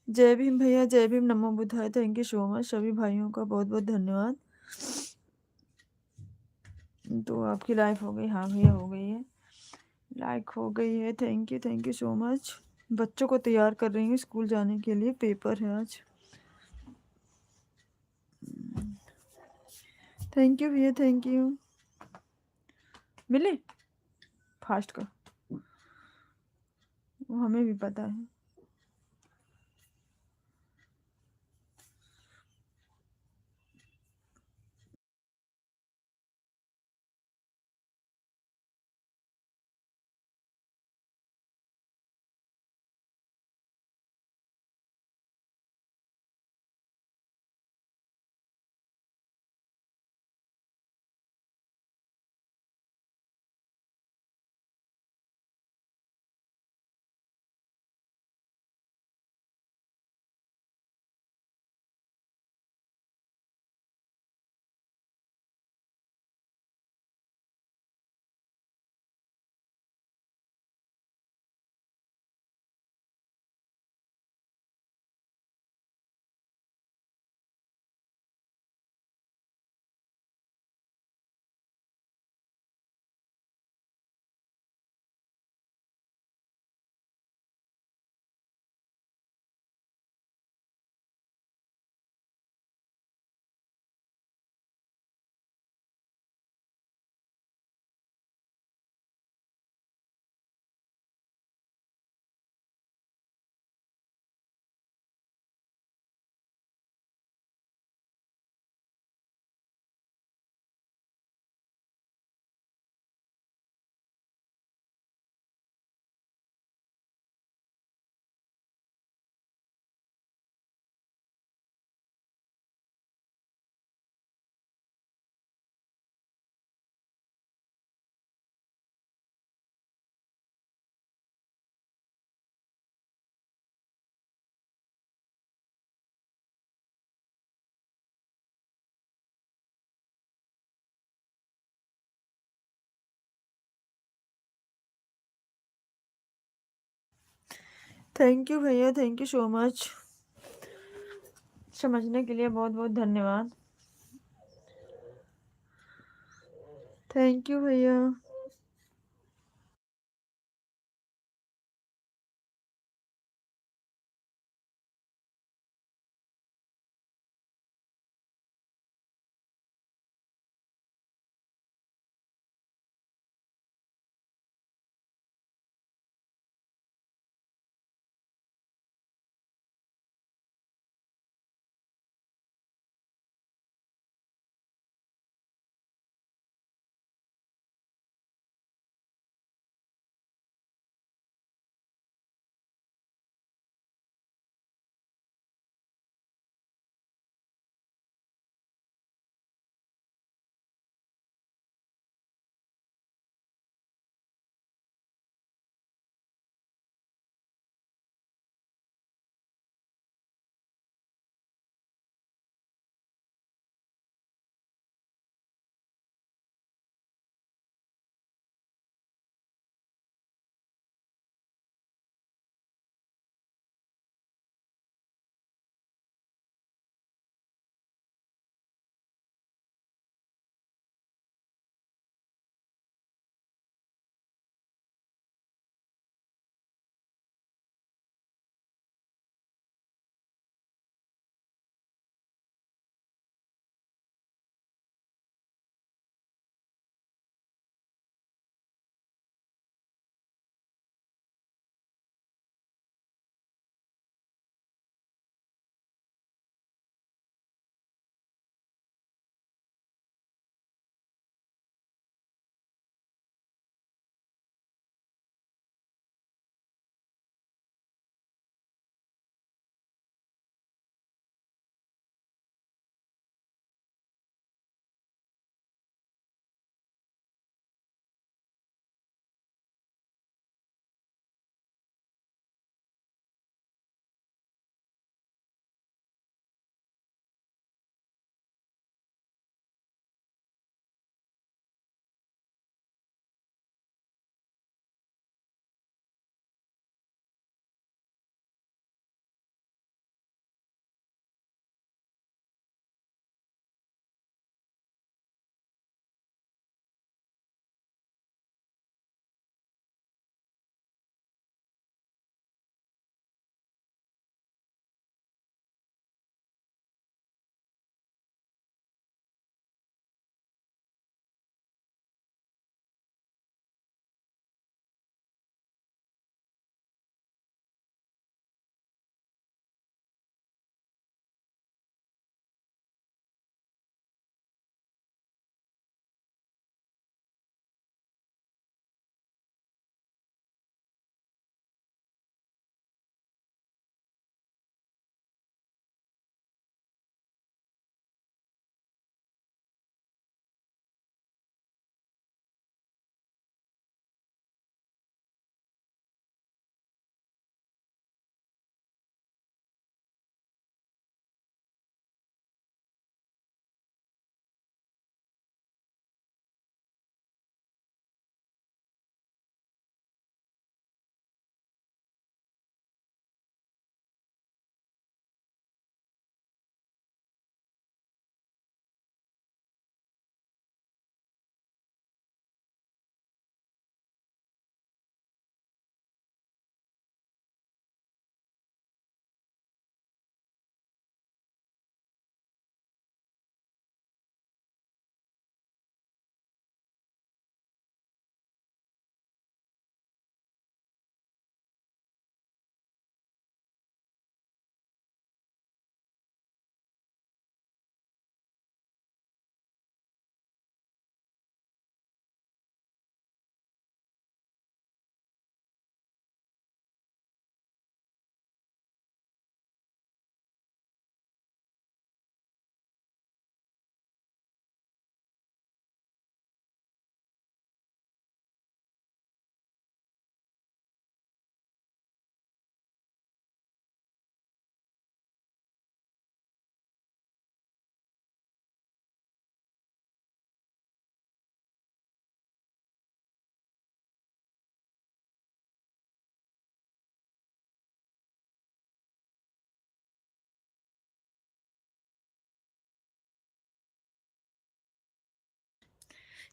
जय भीम भैया, जय भीम, नमो बुद्धाय। Thank you so much. सभी भाइयों का बहुत-बहुत धन्यवाद। तो आपकी लाइफ हो गई? हाँ भैया, हो गई है। लाइक हो गई है। Thank you so much. बच्चों को तैयार कर रही हूँ स्कूल जाने के लिए, पेपर है आज। थैंक यू भैया, थैंक यू। मिले फास्ट का, वो हमें भी पता है। थैंक यू भैया, थैंक यू सो मच। समझने के लिए बहुत बहुत धन्यवाद। थैंक यू भैया।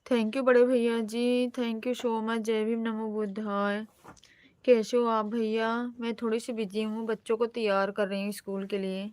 थैंक यू बड़े भैया जी, थैंक यू सो मच। जय भीम, नमो बुद्धाय। कैसे हो आप भैया? मैं थोड़ी सी बिजी हूँ, बच्चों को तैयार कर रही हूँ स्कूल के लिए।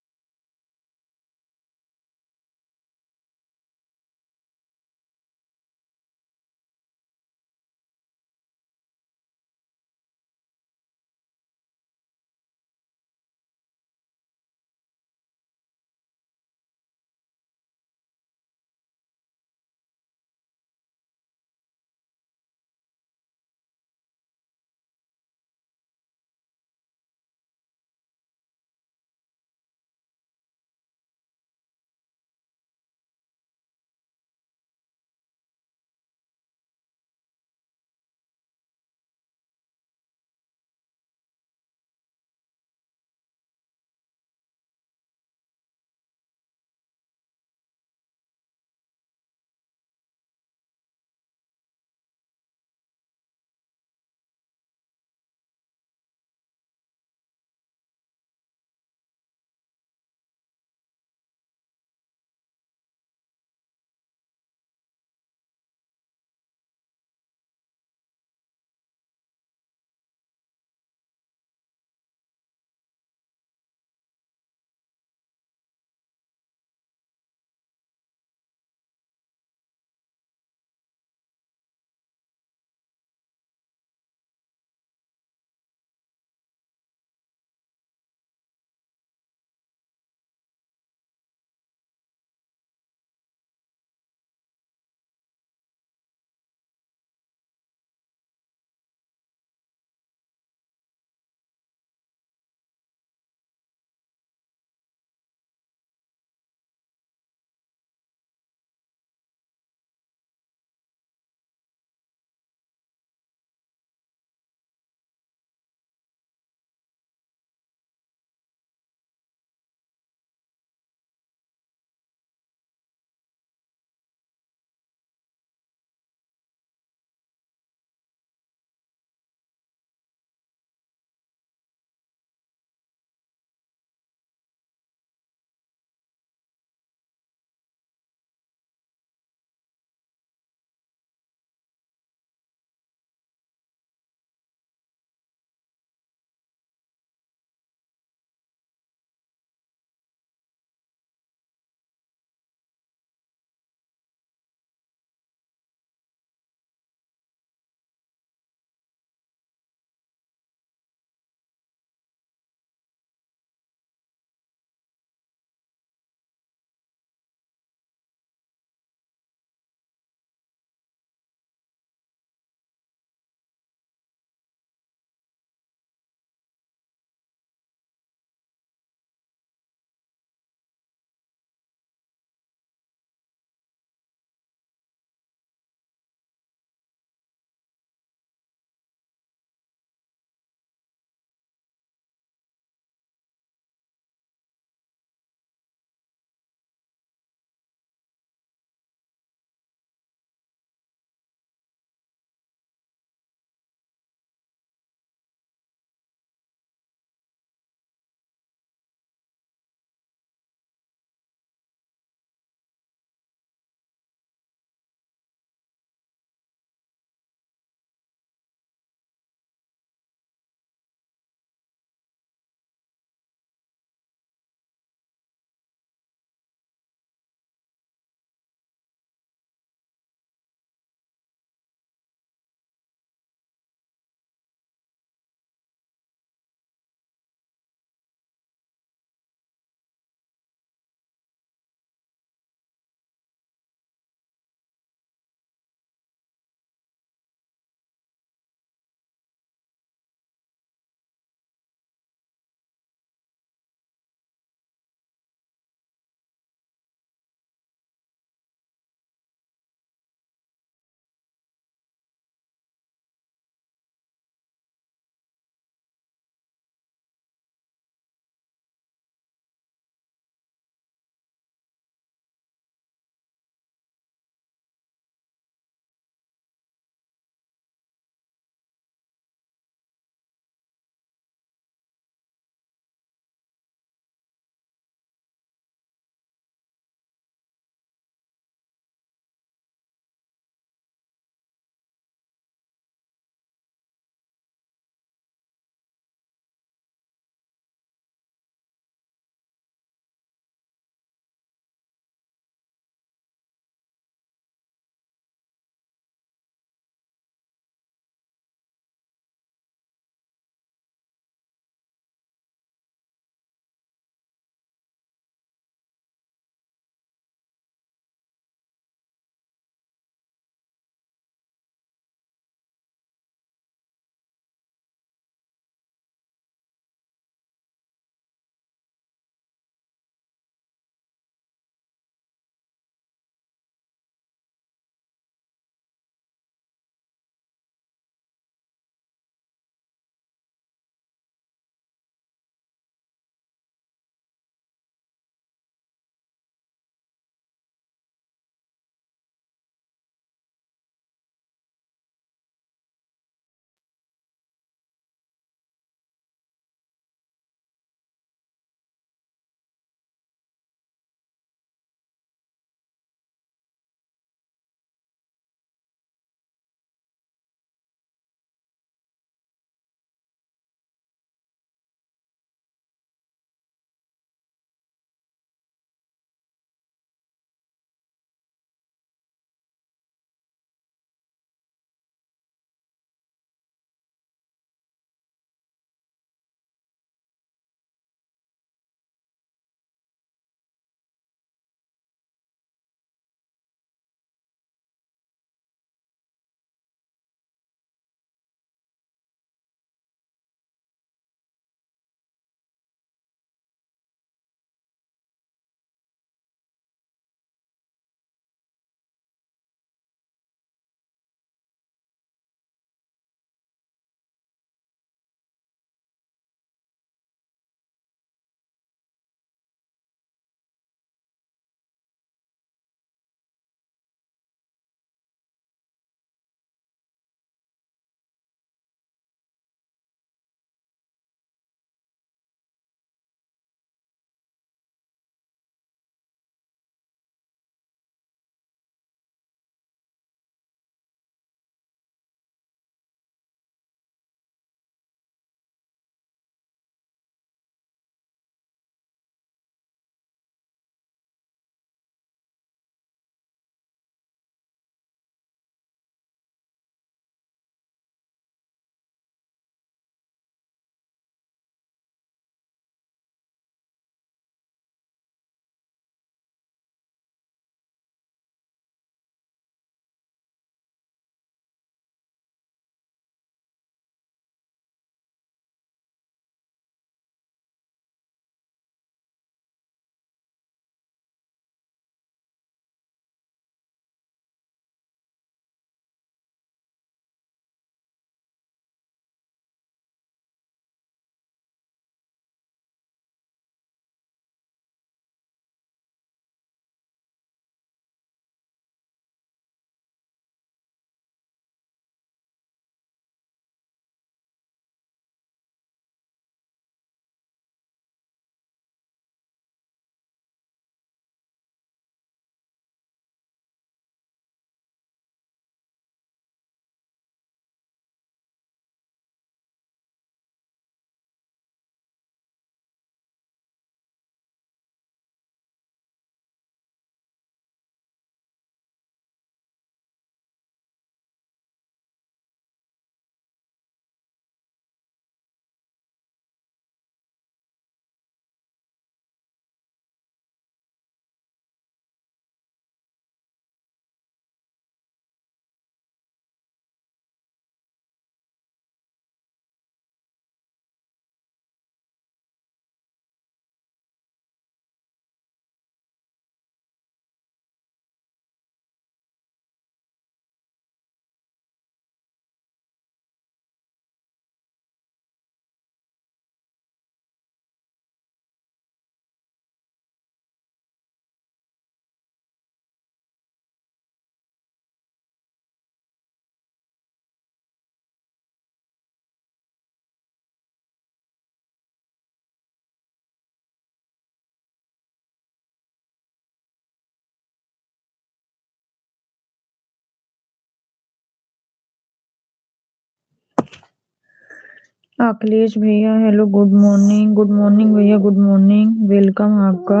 अखिलेश भैया हेलो गुड मॉर्निंग भैया गुड मॉर्निंग वेलकम आपका।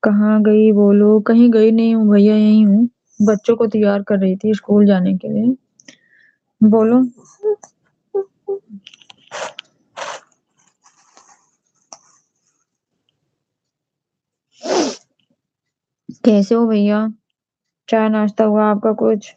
कहाँ गई बोलो? कहीं गई नहीं हूँ भैया, यहीं हूँ। बच्चों को तैयार कर रही थी स्कूल जाने के लिए। बोलो। कैसे हो भैया? चाय नाश्ता हुआ आपका कुछ?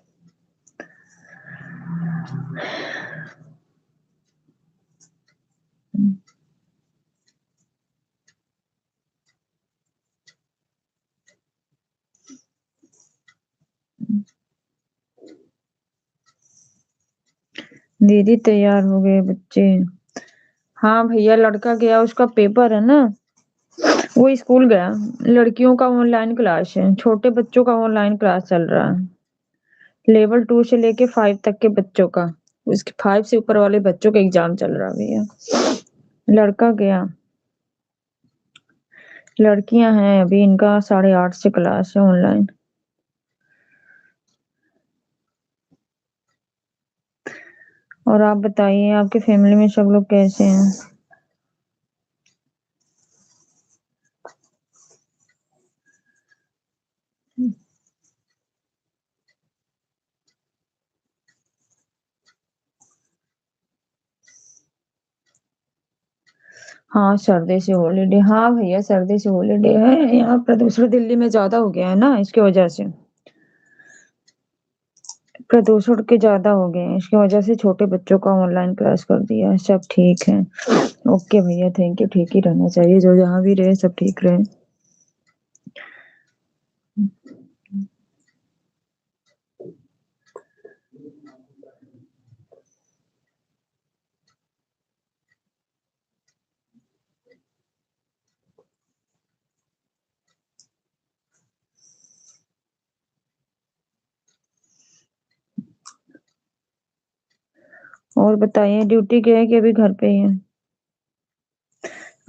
दीदी तैयार हो गए बच्चे। हाँ भैया, लड़का गया, उसका पेपर है ना, वो स्कूल गया। लड़कियों का ऑनलाइन क्लास है, छोटे बच्चों का ऑनलाइन क्लास चल रहा है। लेवल 2 से लेके 5 तक के बच्चों का। उसके 5 से ऊपर वाले बच्चों का एग्जाम चल रहा है भैया। लड़का गया। लड़कियां हैं, अभी इनका 8:30 से क्लास है ऑनलाइन। और आप बताइए, आपके फैमिली में सब लोग कैसे हैं? हाँ सर्दी से हॉलीडे, हाँ भैया सर्दी से हॉलीडे है। यहाँ प्रदूषण दिल्ली में ज्यादा हो गया है ना, इसकी वजह से। प्रदूषण के ज्यादा हो गए हैं, इसकी वजह से छोटे बच्चों का ऑनलाइन क्लास कर दिया है। सब ठीक है। ओके भैया, थैंक यू। ठीक ही रहना चाहिए, जो जहाँ भी रहे सब ठीक रहे। और बताइए, ड्यूटी गए कि अभी घर पे ही है?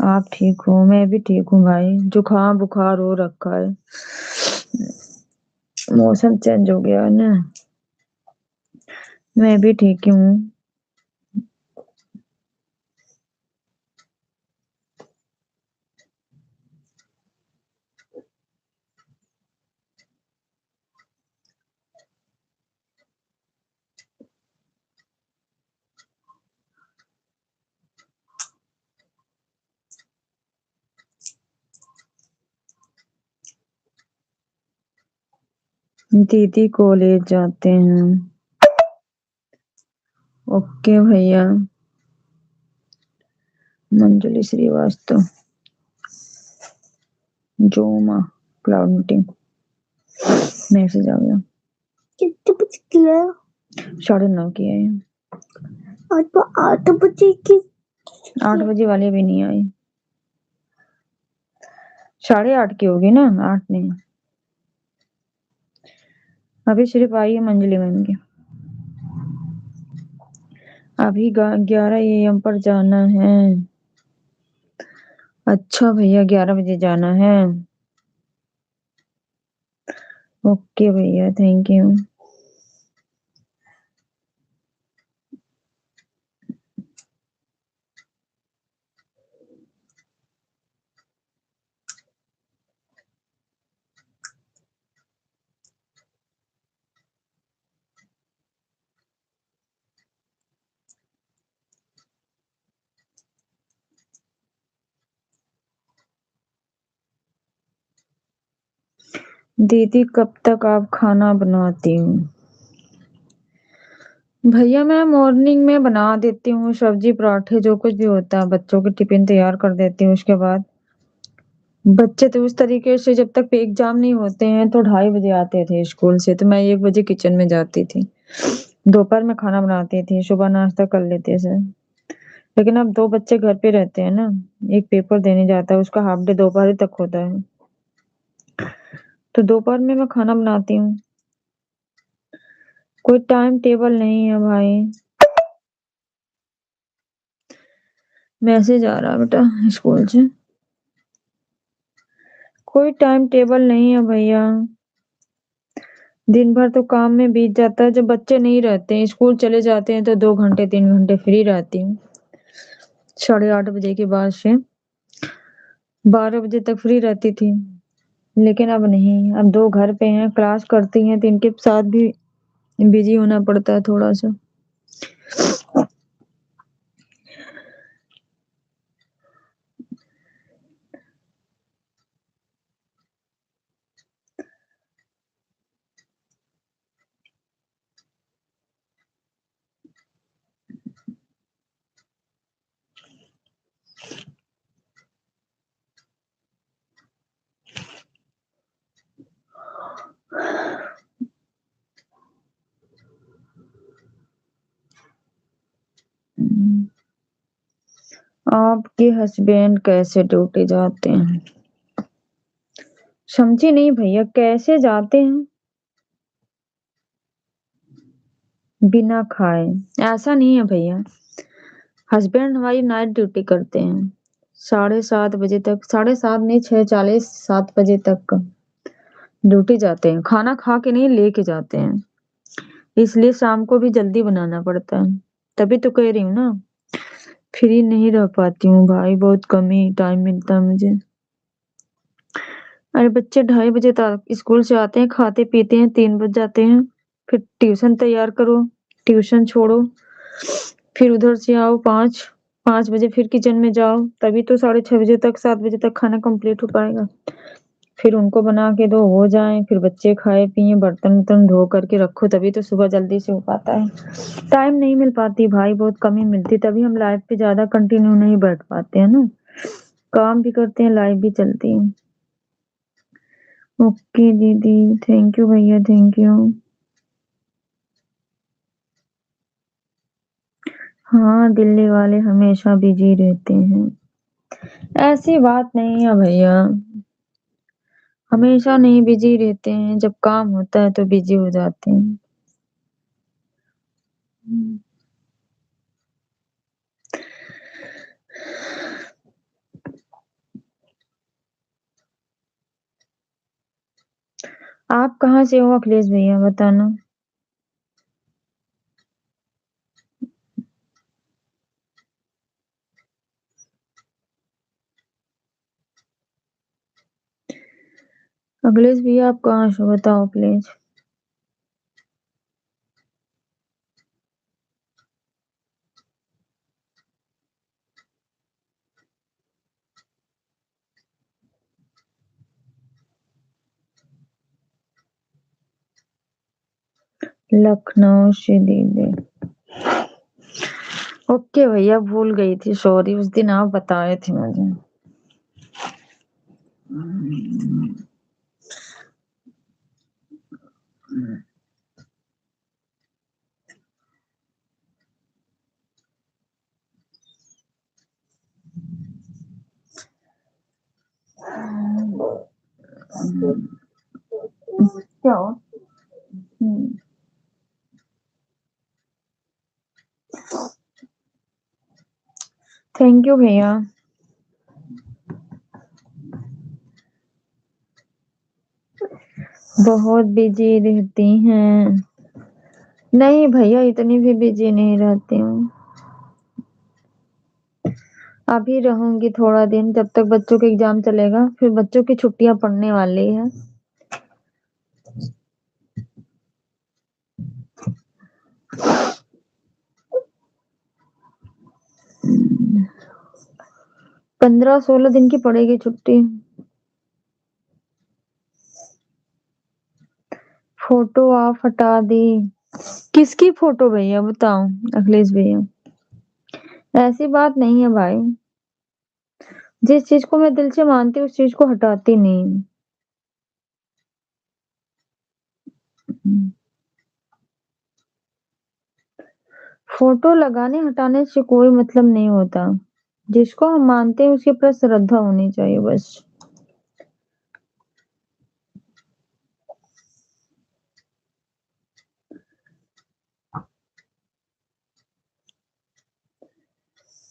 आप ठीक हो? मैं भी ठीक हूँ भाई, जुकाम बुखार हो रखा है। मौसम चेंज हो गया है ना। मैं भी ठीक ही हूँ। दीदी कॉलेज जाते हैं। ओके भैया। मंजलि श्रीवास्तव। जोमा। Cloud meeting. मैसेज आ गया। कितने बजे किया? 9:30 किया है। आज तो 8 बजे की। 8 बजे वाली भी नहीं आई। 8:30 की होगी ना, 8 नहीं। अभी सिर्फ आई है मंजलि मैम की। अभी 11 AM पर जाना है। अच्छा भैया, 11 बजे जाना है। ओके भैया, थैंक यू। दीदी कब तक आप खाना बनाती हूँ? भैया मैं मॉर्निंग में बना देती हूँ, सब्जी पराठे जो कुछ भी होता है, बच्चों के टिफिन तैयार कर देती हूँ। उसके बाद बच्चे तो उस तरीके से, जब तक एग्जाम नहीं होते हैं तो 2:30 बजे आते थे स्कूल से, तो मैं 1 बजे किचन में जाती थी। दोपहर में खाना बनाती थी, सुबह नाश्ता कर लेते थे। लेकिन अब 2 बच्चे घर पे रहते हैं ना। एक पेपर देने जाता है, उसका हाफ डे दोपहर तक होता है। तो दोपहर में मैं खाना बनाती हूँ। कोई टाइम टेबल नहीं है भाई। मैसेज आ रहा बेटा स्कूल से। कोई टाइम टेबल नहीं है भैया। दिन भर तो काम में बीत जाता है। जब बच्चे नहीं रहते हैं, स्कूल चले जाते हैं, तो 2 घंटे 3 घंटे फ्री रहती हूँ। 8:30 बजे के बाद से 12 बजे तक फ्री रहती थी। लेकिन अब नहीं, अब दो घर पे हैं, क्लास करती हैं तो इनके साथ भी बिजी होना पड़ता है थोड़ा सा। आपके हस्बैंड कैसे ड्यूटी जाते हैं? समझी नहीं भैया, कैसे जाते हैं? बिना खाए? ऐसा नहीं है भैया, हस्बैंड हमारी नाइट ड्यूटी करते हैं। 7:30 बजे तक, 7:30 नहीं, 6:40, 7 बजे तक ड्यूटी जाते हैं। खाना खा के नहीं, लेके जाते हैं। इसलिए शाम को भी जल्दी बनाना पड़ता है। तभी तो कह रही हूँ ना, फ्री नहीं रह पाती हूँ भाई, बहुत कम ही टाइम मिलता है मुझे। अरे बच्चे 2:30 बजे तक स्कूल से आते हैं, खाते पीते हैं, 3 बज जाते हैं। फिर ट्यूशन तैयार करो, ट्यूशन छोड़ो, फिर उधर से आओ 5 5 बजे, फिर किचन में जाओ, तभी तो 6:30 बजे तक, 7 बजे तक खाना कंप्लीट हो पाएगा। फिर उनको बना के दो, हो जाए, फिर बच्चे खाए पिए, बर्तन वर्तन धो करके रखो, तभी तो सुबह जल्दी से हो पाता है। टाइम नहीं मिल पाती भाई, बहुत कम ही मिलती, तभी हम लाइफ पे ज्यादा कंटिन्यू नहीं बैठ पाते हैं ना। काम भी करते हैं, लाइफ भी चलती है। ओके दीदी, थैंक यू भैया, थैंक यू। हाँ, दिल्ली वाले हमेशा बिजी रहते हैं। ऐसी बात नहीं है भैया, हमेशा नहीं बिजी रहते हैं, जब काम होता है तो बिजी हो जाते हैं। आप कहाँ से हो अखिलेश भैया, बताना। अखिलेश भैया आप कहाँ से हो, बताओ प्लीज। लखनऊ से दीदी। ओके भैया, भूल गई थी, सॉरी, उस दिन आप बताए थे मुझे। क्या हो? थैंक यू भैया। बहुत बिजी रहती हैं? नहीं भैया, इतनी भी बिजी नहीं रहती हूँ। अभी रहूंगी थोड़ा दिन, जब तक बच्चों के एग्जाम चलेगा, फिर बच्चों की छुट्टियां पड़ने वाली है। 15 16 दिन की पड़ेगी छुट्टी। फोटो आप हटा दी? किसकी फोटो भैया, बताओ अखिलेश भैया। ऐसी बात नहीं है भाई, जिस चीज को मैं दिल से मानती हूँ उस चीज को हटाती नहीं। फोटो लगाने हटाने से कोई मतलब नहीं होता, जिसको हम मानते हैं उसके प्रति श्रद्धा होनी चाहिए बस।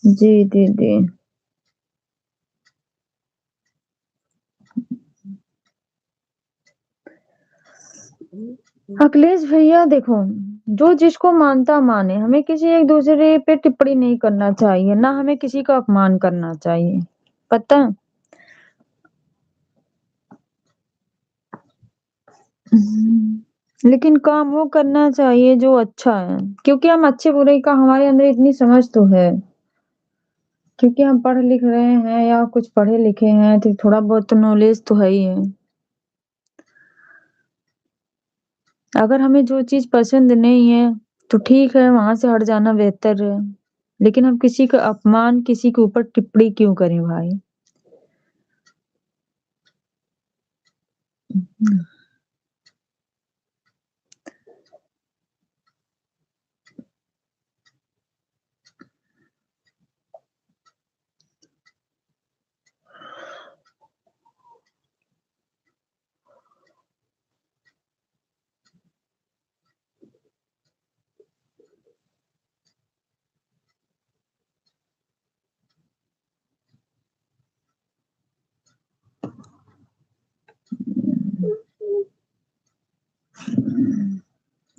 जी दीदी। अखिलेश भैया देखो, जो जिसको मानता माने, हमें किसी एक दूसरे पे टिप्पणी नहीं करना चाहिए, ना हमें किसी का अपमान करना चाहिए। पता है? लेकिन काम वो करना चाहिए जो अच्छा है, क्योंकि हम अच्छे बुरे का हमारे अंदर इतनी समझ तो है, क्योंकि हम पढ़ लिख रहे हैं या कुछ पढ़े लिखे हैं तो थोड़ा बहुत तो नॉलेज तो है ही है। अगर हमें जो चीज पसंद नहीं है तो ठीक है, वहां से हट जाना बेहतर है। लेकिन हम किसी का अपमान, किसी के ऊपर टिप्पणी क्यों करें भाई।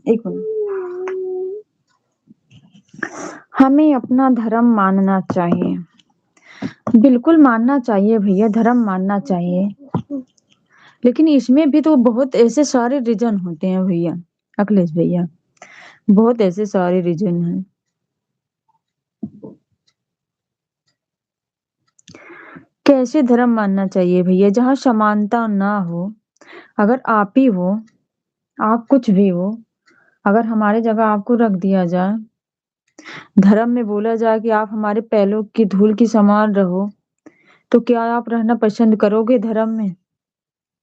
एक मिनट। हमें अपना धर्म मानना चाहिए। बिल्कुल मानना चाहिए भैया, धर्म मानना चाहिए। लेकिन इसमें भी तो बहुत ऐसे सारे रीजन होते हैं भैया, अखिलेश भैया, बहुत ऐसे सारे रीजन हैं। कैसे धर्म मानना चाहिए भैया जहाँ समानता ना हो। अगर आप ही हो, आप कुछ भी हो, अगर हमारे जगह आपको रख दिया जाए, धर्म में बोला जाए कि आप हमारे पैरों की धूल की समान रहो, तो क्या आप रहना पसंद करोगे धर्म में?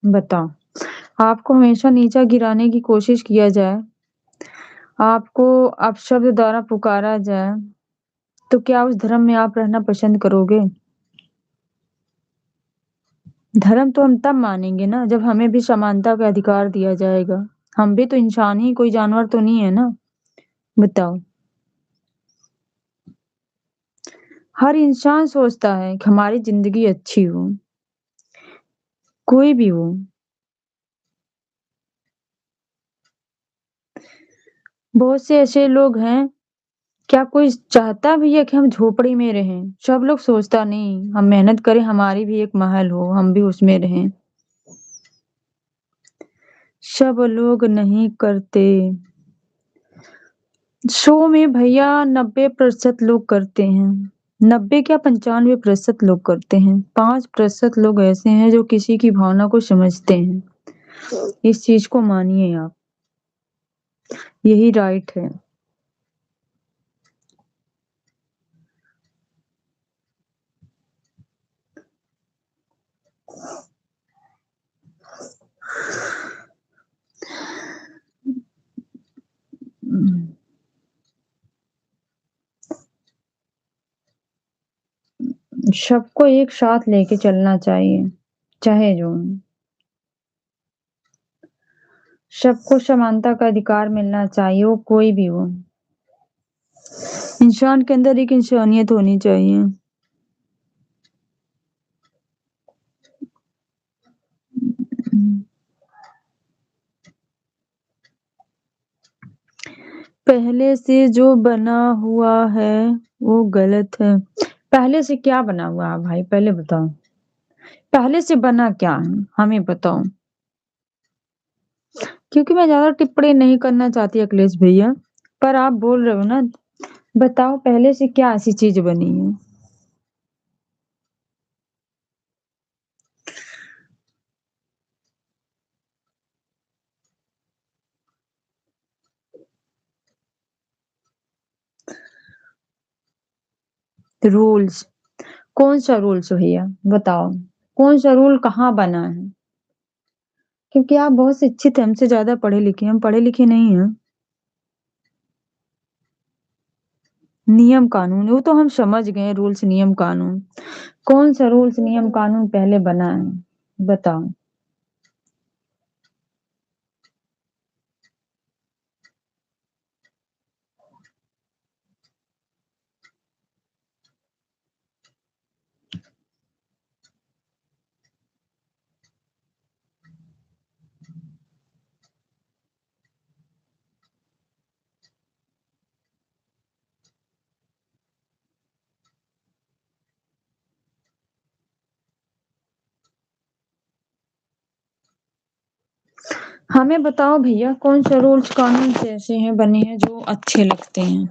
बताओ। आपको हमेशा नीचा गिराने की कोशिश किया जाए, आपको अपशब्द द्वारा पुकारा जाए, तो क्या उस धर्म में आप रहना पसंद करोगे? धर्म तो हम तब मानेंगे ना जब हमें भी समानता का अधिकार दिया जाएगा। हम भी तो इंसान ही, कोई जानवर तो नहीं है ना। बताओ। हर इंसान सोचता है कि हमारी जिंदगी अच्छी हो, कोई भी हो। बहुत से ऐसे लोग हैं, क्या कोई चाहता भी है कि हम झोपड़ी में रहें? सब लोग सोचता नहीं, हम मेहनत करें, हमारी भी एक महल हो, हम भी उसमें रहें। सब लोग नहीं करते। 100 में भैया 90% लोग करते हैं। 90 क्या 95% लोग करते हैं। 5% लोग ऐसे हैं जो किसी की भावना को समझते हैं। इस चीज को मानिए आप, यही राइट है। सबको एक साथ लेके चलना चाहिए, चाहे जो हो। सबको समानता का अधिकार मिलना चाहिए, वो कोई भी हो। इंसान के अंदर एक इंसानियत होनी चाहिए। पहले से जो बना हुआ है वो गलत है। पहले से क्या बना हुआ है भाई, पहले बताओ। पहले से बना क्या है, हमें बताओ। क्योंकि मैं ज्यादा टिप्पणी नहीं करना चाहती अखिलेश भैया, पर आप बोल रहे हो ना, बताओ पहले से क्या ऐसी चीज बनी है। रूल्स? कौन सा रूल्स भैया, बताओ। कौन सा रूल कहाँ बना है? क्योंकि आप बहुत शिक्षित हैं, हमसे ज्यादा पढ़े लिखे, हम पढ़े लिखे नहीं हैं। नियम कानून वो तो हम समझ गए, रूल्स नियम कानून। कौन सा रूल्स नियम कानून पहले बना है, बताओ। हमें बताओ भैया कौन से रूल्स कानून से ऐसे हैं बने हैं जो अच्छे लगते हैं।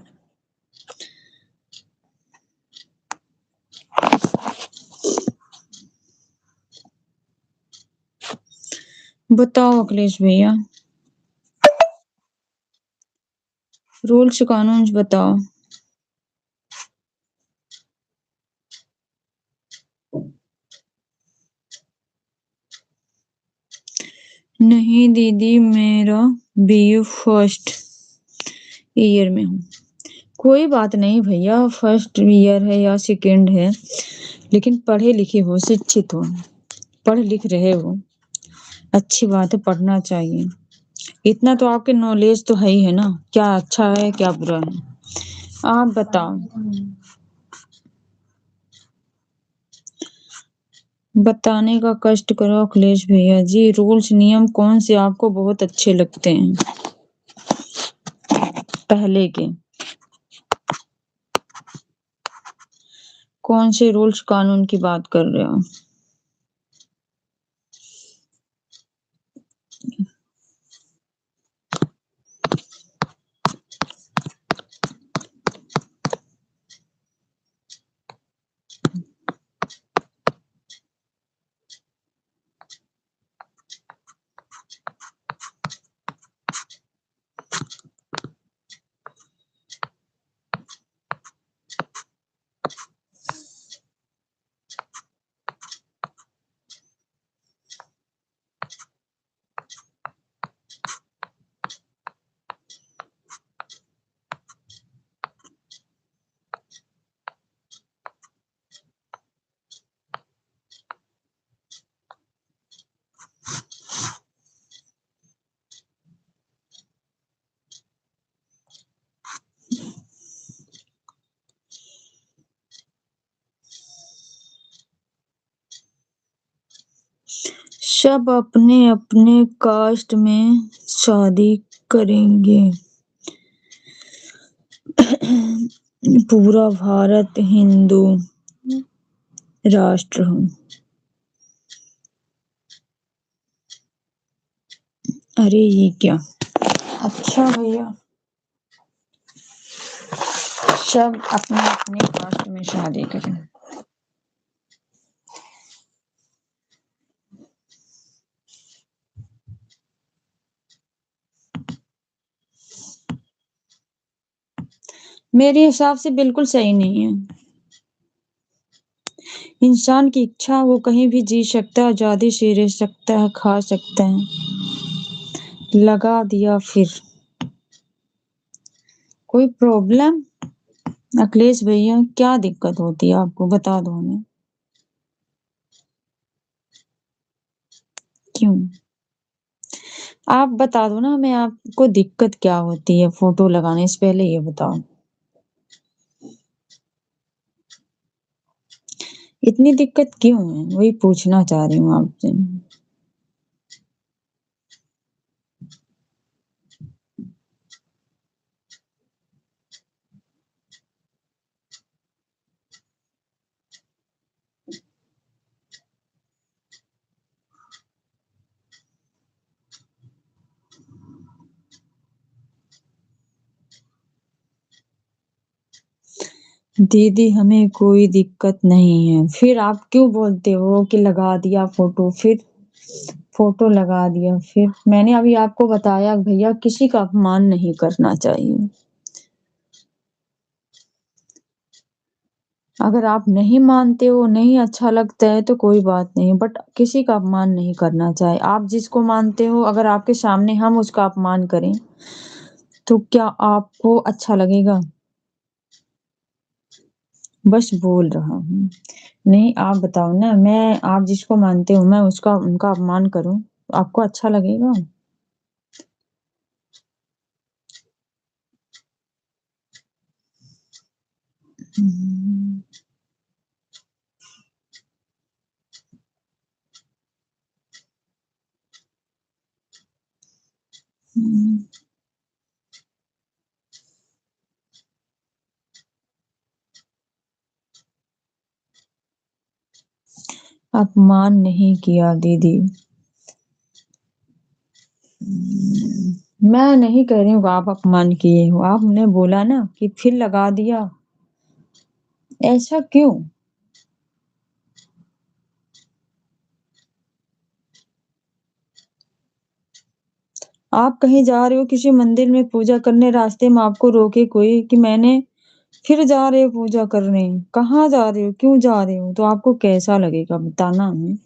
बताओ अखिलेश भैया, रूल्स कानून बताओ। नहीं दीदी, मेरा बीए फर्स्ट ईयर में हूँ। कोई बात नहीं भैया, फर्स्ट ईयर है या सेकेंड है, लेकिन पढ़े लिखे हो, शिक्षित हो, पढ़ लिख रहे हो, अच्छी बात है, पढ़ना चाहिए। इतना तो आपके नॉलेज तो है ही है ना, क्या अच्छा है क्या बुरा है। आप बताओ। बताने का कष्ट करो अखिलेश भैया जी, रूल्स नियम कौन से आपको बहुत अच्छे लगते हैं पहले के। कौन से रूल्स कानून की बात कर रहे हो। सब अपने अपने कास्ट में शादी करेंगे। पूरा भारत हिंदू राष्ट्र हो। अरे ये क्या। अच्छा भैया, सब अपने अपने कास्ट में शादी करें। मेरे हिसाब से बिल्कुल सही नहीं है। इंसान की इच्छा, वो कहीं भी जी सकता है, आजादी से रह सकता है, खा सकता है। लगा दिया फिर कोई प्रॉब्लम। अखिलेश भैया क्या दिक्कत होती है आपको, बता दो हमें। क्यों, आप बता दो ना हमें, आपको दिक्कत क्या होती है फोटो लगाने से पहले, ये बताओ। इतनी दिक्कत क्यों है, वही पूछना चाह रही हूँ आपसे। दीदी हमें कोई दिक्कत नहीं है, फिर आप क्यों बोलते हो कि लगा दिया फोटो, फिर फोटो लगा दिया, फिर मैंने अभी आपको बताया भैया, किसी का अपमान नहीं करना चाहिए। अगर आप नहीं मानते हो, नहीं अच्छा लगता है तो कोई बात नहीं, बट किसी का अपमान नहीं करना चाहिए। आप जिसको मानते हो, अगर आपके सामने हम उसका अपमान करें तो क्या आपको अच्छा लगेगा। बस बोल रहा हूँ। नहीं आप बताओ ना, मैं, आप जिसको मानते हो मैं उसका, उनका अपमान करूं तो आपको अच्छा लगेगा। हम्म, हम्म, अपमान नहीं किया दीदी। मैं नहीं कह रही हूँ आप अपमान किए हो, आपने बोला ना कि फिर लगा दिया, ऐसा क्यों? आप कहीं जा रहे हो किसी मंदिर में पूजा करने, रास्ते में आपको रोके कोई कि मैंने फिर जा रहे हो पूजा करने, कहाँ जा रहे हो, क्यों जा रहे हो, तो आपको कैसा लगेगा बताना हमें।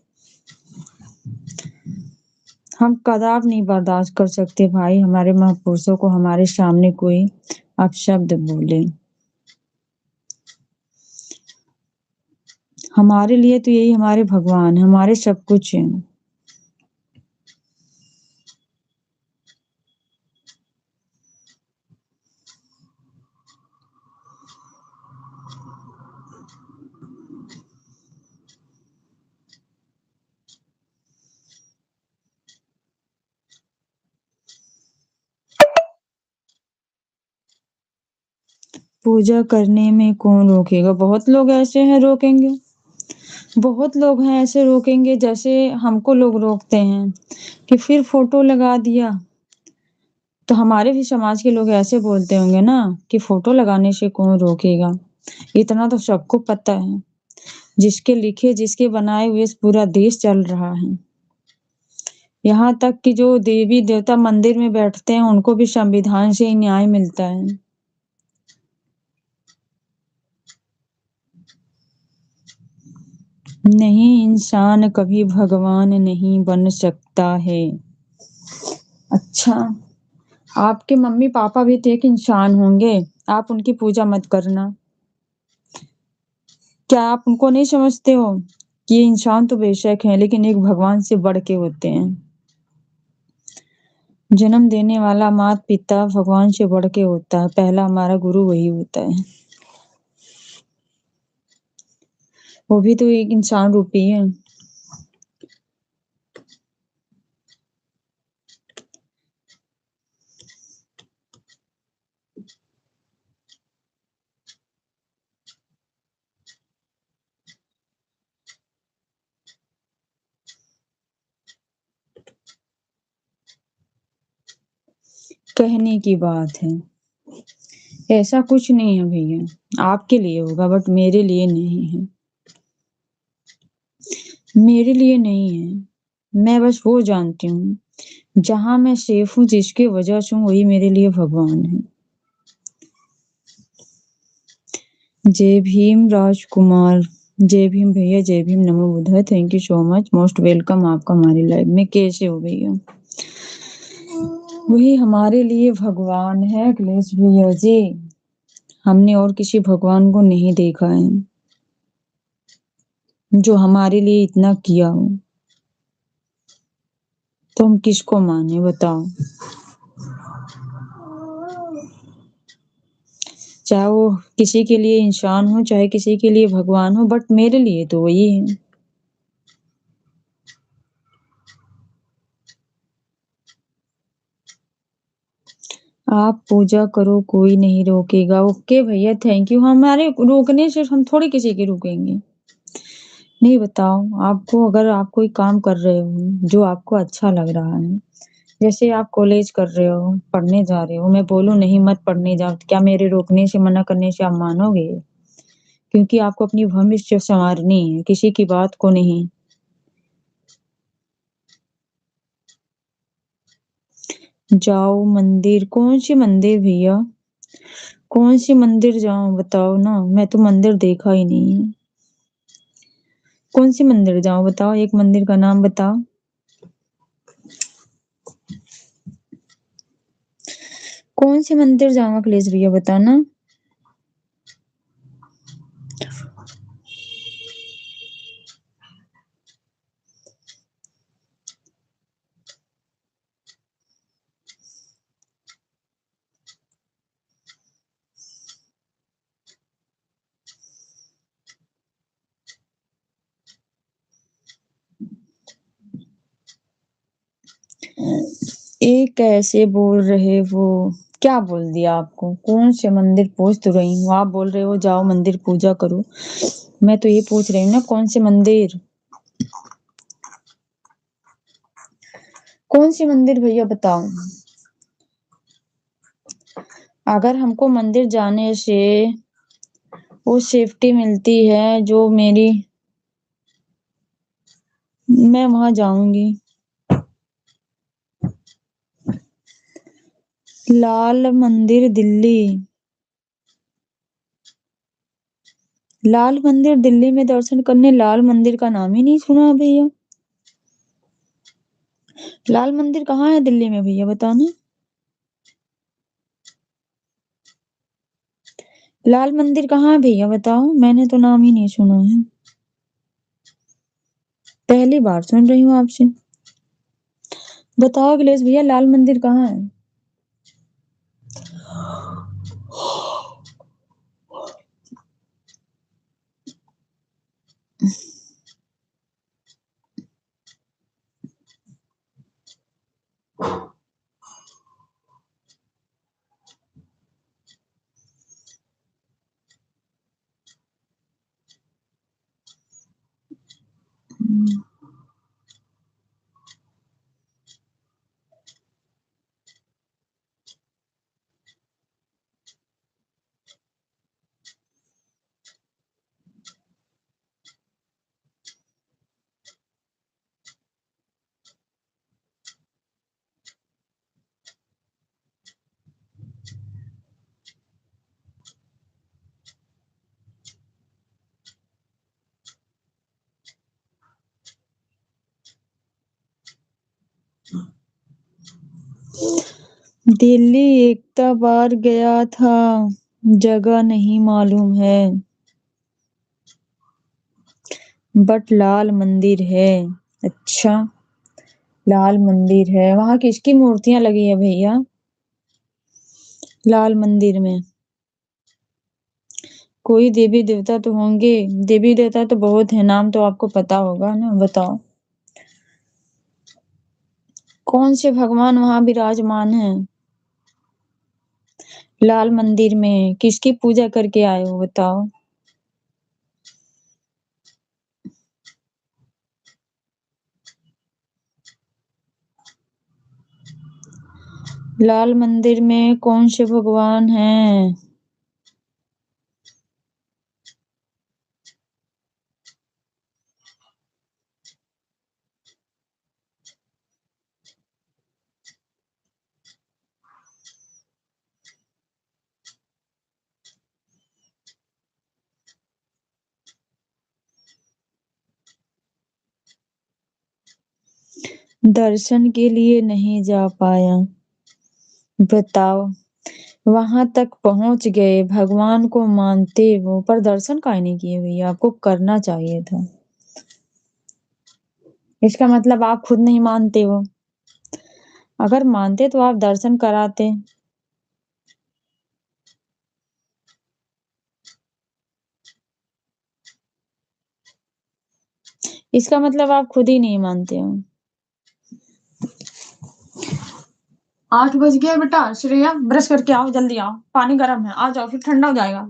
हम कदाप नहीं बर्दाश्त कर सकते भाई हमारे महापुरुषों को हमारे सामने कोई अपशब्द बोले। हमारे लिए तो यही हमारे भगवान है, हमारे सब कुछ है। पूजा करने में कौन रोकेगा? बहुत लोग ऐसे हैं रोकेंगे, बहुत लोग हैं ऐसे रोकेंगे, जैसे हमको लोग रोकते हैं कि फिर फोटो लगा दिया, तो हमारे भी समाज के लोग ऐसे बोलते होंगे ना कि फोटो लगाने से कौन रोकेगा। इतना तो सबको पता है, जिसके लिखे जिसके बनाए हुए पूरा देश चल रहा है। यहाँ तक कि जो देवी देवता मंदिर में बैठते हैं उनको भी संविधान से ही न्याय मिलता है। नहीं, इंसान कभी भगवान नहीं बन सकता है। अच्छा, आपके मम्मी पापा भी तो एक इंसान होंगे, आप उनकी पूजा मत करना। क्या आप उनको नहीं समझते हो कि ये इंसान तो बेशक है लेकिन एक भगवान से बढ़ के होते हैं। जन्म देने वाला माता पिता भगवान से बढ़ के होता है, पहला हमारा गुरु वही होता है। वो भी तो एक इंसान रूपी है। कहने की बात है, ऐसा कुछ नहीं है भैया, आपके लिए होगा बट मेरे लिए नहीं है। मेरे लिए नहीं है, मैं बस वो जानती हूँ जहां मैं सेफ हूँ, जिसकी वजह से हूँ, वही मेरे लिए भगवान है। जय भीम राजकुमार। जय भीम भैया, जय भीम, नमो बुद्धाय, thank you so much, most welcome आपका हमारी लाइफ में। कैसे हो भैया? वही हमारे लिए भगवान है अखिलेश भैया जी, हमने और किसी भगवान को नहीं देखा है जो हमारे लिए इतना किया हो, तो हम किसको माने बताओ। चाहे वो किसी के लिए इंसान हो, चाहे किसी के लिए भगवान हो, बट मेरे लिए तो वही है। आप पूजा करो, कोई नहीं रोकेगा। ओके भैया, थैंक यू। हमारे रोकने से हम थोड़ी किसी के रुकेंगे। नहीं, बताओ, आपको अगर आप कोई काम कर रहे हो जो आपको अच्छा लग रहा है, जैसे आप कॉलेज कर रहे हो, पढ़ने जा रहे हो, मैं बोलूं नहीं मत पढ़ने जाओ, तो क्या मेरे रोकने से मना करने से आप मानोगे? क्योंकि आपको अपनी भविष्य संवारनी है, किसी की बात को नहीं। जाओ मंदिर, कौन सी मंदिर भैया? कौन सी मंदिर जाऊं बताओ ना, मैं तो मंदिर देखा ही नहीं है। कौन सी मंदिर जाऊं बताओ, एक मंदिर का नाम बताओ। कौन सी मंदिर जाऊं अखिलेश भैया बताना। ये कैसे बोल रहे हो? क्या बोल दिया आपको? कौन से मंदिर पूछ तो रही हूँ, आप बोल रहे हो जाओ मंदिर पूजा करो। मैं तो ये पूछ रही हूँ ना, कौन से मंदिर? कौन सी मंदिर भैया बताओ। अगर हमको मंदिर जाने से वो सेफ्टी मिलती है जो मेरी, मैं वहां जाऊंगी। लाल मंदिर दिल्ली। लाल मंदिर दिल्ली में दर्शन करने, लाल मंदिर का नाम ही नहीं सुना भैया। लाल मंदिर कहाँ है दिल्ली में भैया, बताना। लाल मंदिर कहाँ है भैया, बताओ, मैंने तो नाम ही नहीं सुना है। पहली बार सुन रही हूँ आपसे। बताओ अखिलेश भैया, लाल मंदिर कहाँ है? दिल्ली एकता बार गया था, जगह नहीं मालूम है, बट लाल मंदिर है। अच्छा, लाल मंदिर है, वहां किसकी मूर्तियां लगी है भैया लाल मंदिर में? कोई देवी देवता तो होंगे। देवी देवता तो बहुत है, नाम तो आपको पता होगा ना, बताओ। कौन से भगवान वहां विराजमान है लाल मंदिर में? किसकी पूजा करके आए हो, बताओ। लाल मंदिर में कौन से भगवान हैं? दर्शन के लिए नहीं जा पाया, बताओ। वहां तक पहुंच गए, भगवान को मानते हो, पर दर्शन काहे नहीं किए भैया? आपको करना चाहिए था। इसका मतलब आप खुद नहीं मानते हो। अगर मानते तो आप दर्शन कराते। इसका मतलब आप खुद ही नहीं मानते हो। 8 बज गया बेटा, श्रेया ब्रश करके आओ, जल्दी आओ, पानी गर्म है, आ जाओ फिर ठंडा हो जाएगा।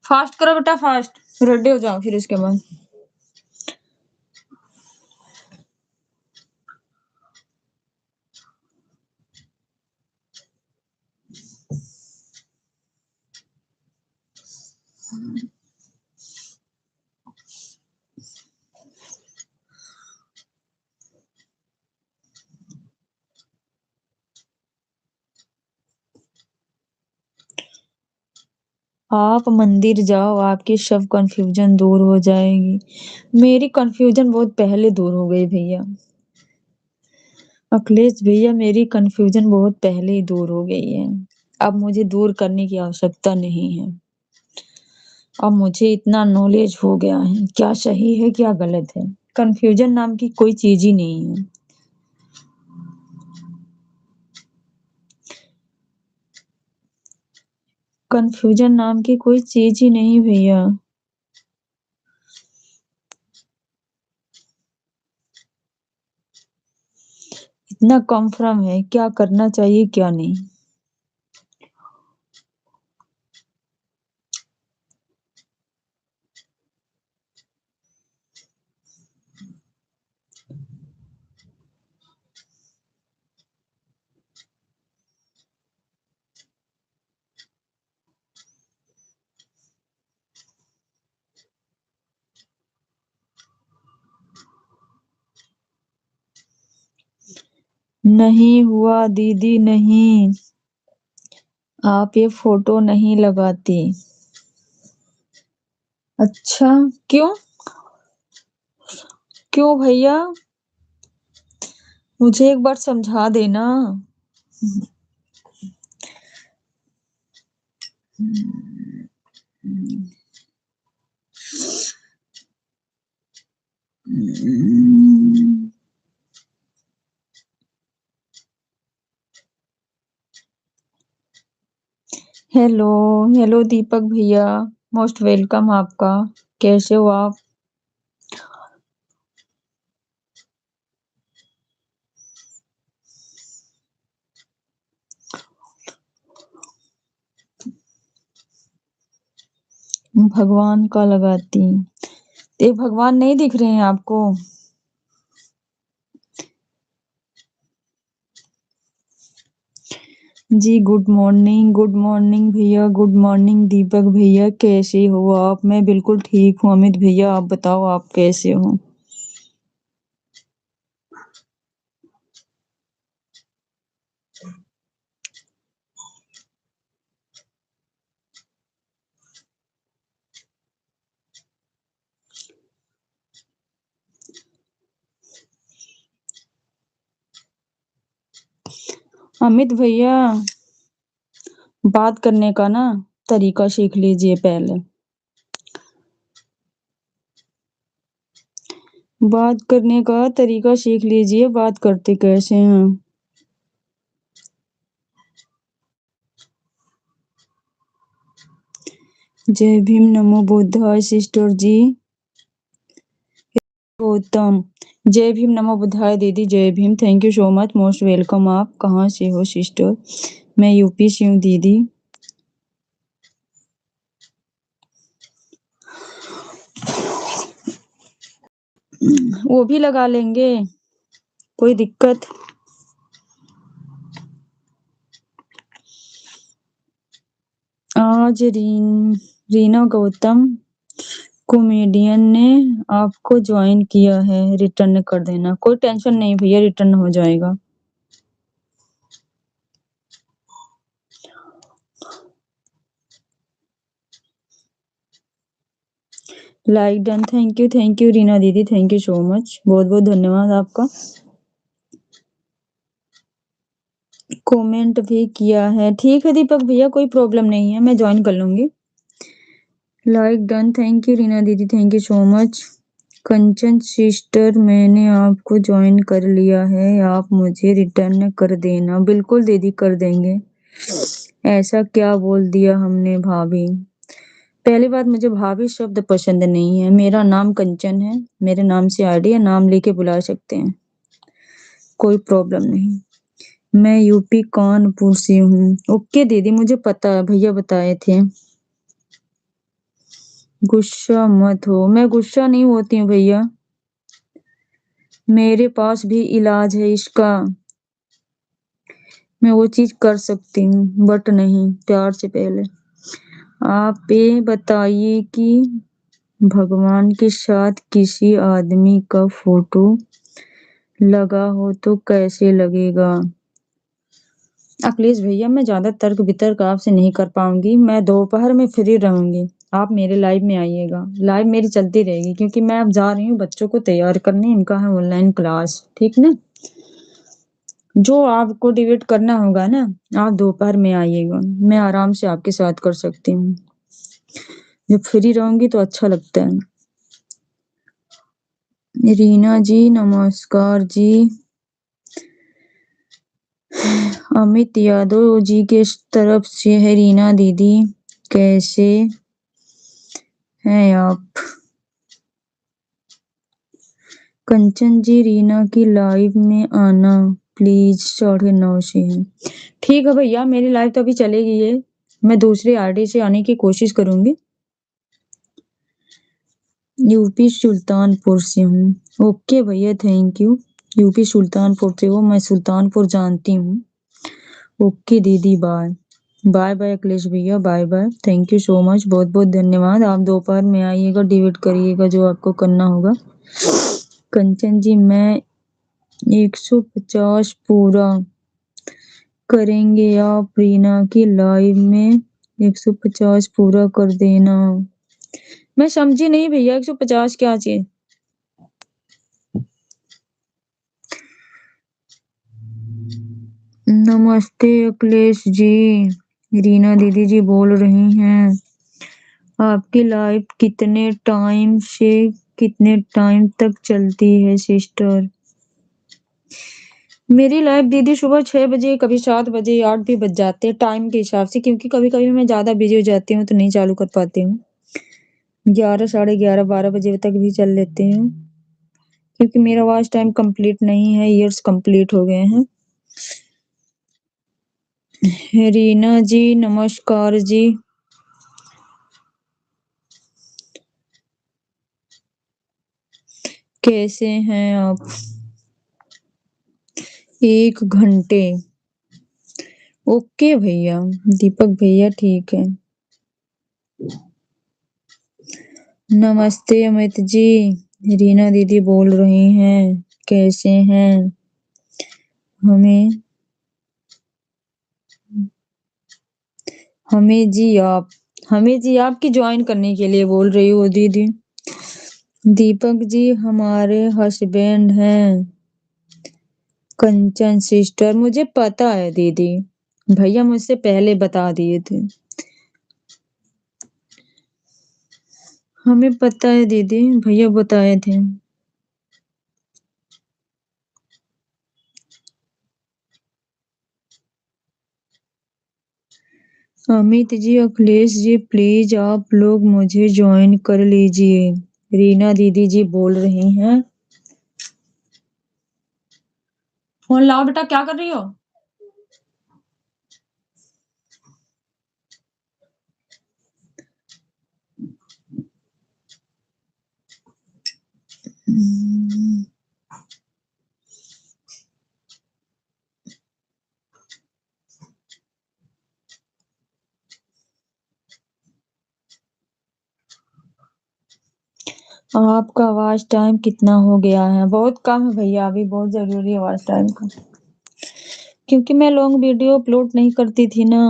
फास्ट करो बेटा, फास्ट, रेडी हो जाओ फिर उसके बाद। आप मंदिर जाओ, आपकी सब कंफ्यूजन दूर हो जाएगी। मेरी कंफ्यूजन बहुत पहले दूर हो गई भैया। अखिलेश भैया, मेरी कंफ्यूजन बहुत पहले ही दूर हो गई है। अब मुझे दूर करने की आवश्यकता नहीं है। अब मुझे इतना नॉलेज हो गया है, क्या सही है क्या गलत है। कंफ्यूजन नाम की कोई चीज ही नहीं है। कंफ्यूजन नाम की कोई चीज ही नहीं भैया। इतना कंफर्म है क्या करना चाहिए क्या नहीं। नहीं हुआ दीदी नहीं। आप ये फोटो नहीं लगाती। अच्छा। क्यों? क्यों भैया? मुझे एक बार समझा देना। हेलो। हेलो दीपक भैया। मोस्ट वेलकम आपका। कैसे हो आप? भगवान का लगाती। ये भगवान नहीं दिख रहे हैं आपको? जी गुड मॉर्निंग भैया, गुड मॉर्निंग दीपक भैया, कैसे हो आप? मैं बिल्कुल ठीक हूँ अमित भैया, आप बताओ आप कैसे हो? अमित भैया, बात करने का ना तरीका सीख लीजिए पहले। बात करने का तरीका सीख लीजिए, बात करते कैसे हैं? जय भीम, नमो बुद्धाय सिस्टर जी। गौतम। जय भीम, नमो बुद्धाय दीदी, जय Bhim, thank you so much, most welcome. आप कहाँ से हो सिस्टर? मैं यूपी से हूँ दीदी। वो भी लगा लेंगे, कोई दिक्कत? आज रीना गौतम कॉमेडियन ने आपको ज्वाइन किया है, रिटर्न कर देना। कोई टेंशन नहीं भैया, रिटर्न हो जाएगा। Like done, thank you Reena दीदी, थैंक यू सो मच, बहुत बहुत धन्यवाद आपका। कमेंट भी किया है, ठीक है दीपक भैया, कोई प्रॉब्लम नहीं है, मैं ज्वाइन कर लूंगी। Like done, thank you Reena दीदी, thank you so much. Kanchan sister, मैंने आपको ज्वाइन कर लिया है, आप मुझे रिटर्न कर देना। बिल्कुल दीदी, कर देंगे। ऐसा क्या बोल दिया हमने भाभी? पहली बात, मुझे भाभी शब्द पसंद नहीं है। मेरा नाम कंचन है, मेरे नाम से आईडी है, नाम लेके बुला सकते हैं, कोई प्रॉब्लम नहीं। मैं यूपी कानपुर से हूँ। ओके दीदी, मुझे पता है, भैया बताए थे। गुस्सा मत हो। मैं गुस्सा नहीं होती हूँ भैया, मेरे पास भी इलाज है इसका। मैं वो चीज कर सकती हूँ, बट नहीं प्यार से। पहले आप ये बताइए कि भगवान के साथ किसी आदमी का फोटो लगा हो तो कैसे लगेगा? अखिलेश भैया, मैं ज्यादा तर्क वितर्क आपसे नहीं कर पाऊंगी। मैं दोपहर में फ्री रहूंगी, आप मेरे लाइव में आइएगा। लाइव मेरी चलती रहेगी, क्योंकि मैं अब जा रही हूँ बच्चों को तैयार करने, इनका है ऑनलाइन क्लास, ठीक ना? जो आपको डिबेट करना होगा ना, आप दोपहर में आइएगा, मैं आराम से आपके साथ कर सकती हूँ। जब फ्री रहूंगी तो अच्छा लगता है। रीना जी नमस्कार जी। अमित यादव जी के तरफ से है। रीना दीदी कैसे हैं आप? कंचन जी, रीना की लाइव में आना प्लीज, 9:30 से है। ठीक है भैया, मेरी लाइव तो अभी चलेगी है, मैं दूसरी आरडी से आने की कोशिश करूंगी। यूपी सुल्तानपुर से हूँ। ओके भैया, थैंक यू। यूपी सुल्तानपुर से हो? मैं सुल्तानपुर जानती हूँ। ओके दीदी, bye. Bye bye Akhilesh bhaiya, bye bye, thank you so much, बहुत बहुत धन्यवाद। आप दोपहर में आइएगा, डिबेट करिएगा जो आपको करना होगा। कंचन जी, मैं 150 पूरा करेंगे आप रीना की लाइव में। 150 पूरा कर देना। मैं समझी नहीं भैया, 150 क्या चाहिए? नमस्ते अखिलेश जी, रीना दीदी जी बोल रही हैं। आपकी लाइव कितने टाइम तक चलती है सिस्टर? मेरी लाइव दीदी सुबह 6 बजे, कभी 7 बजे, 8 भी बज जाते हैं टाइम के हिसाब से, क्योंकि कभी कभी मैं ज्यादा बिजी हो जाती हूँ तो नहीं चालू कर पाती हूँ। 11, 11:30, 12 बजे तक भी चल लेते हैं, क्योंकि मेरा वॉच टाइम कंप्लीट नहीं है, ईयर्स कंप्लीट हो गए हैं। रीना जी नमस्कार जी। कैसे हैं आप? 1 घंटे। ओके भैया। दीपक भैया ठीक है। नमस्ते अमित जी, रीना दीदी बोल रही हैं। कैसे हैं? हमें हमें जी आपकी ज्वाइन करने के लिए बोल रही हो दीदी। दीपक जी हमारे हस्बैंड हैं। कंचन सिस्टर, मुझे पता है दीदी, भैया मुझसे पहले बता दिए थे। हमें पता है दीदी, भैया बताए थे। अमित जी, अखिलेश जी, प्लीज आप लोग मुझे ज्वाइन कर लीजिए, रीना दीदी जी बोल रही हैं। फोन लाओ बेटा, क्या कर रही हो? आपका आवाज टाइम कितना हो गया है? बहुत कम है भैया, अभी बहुत जरूरी है आवाज टाइम का, क्योंकि मैं लॉन्ग वीडियो अपलोड नहीं करती थी ना,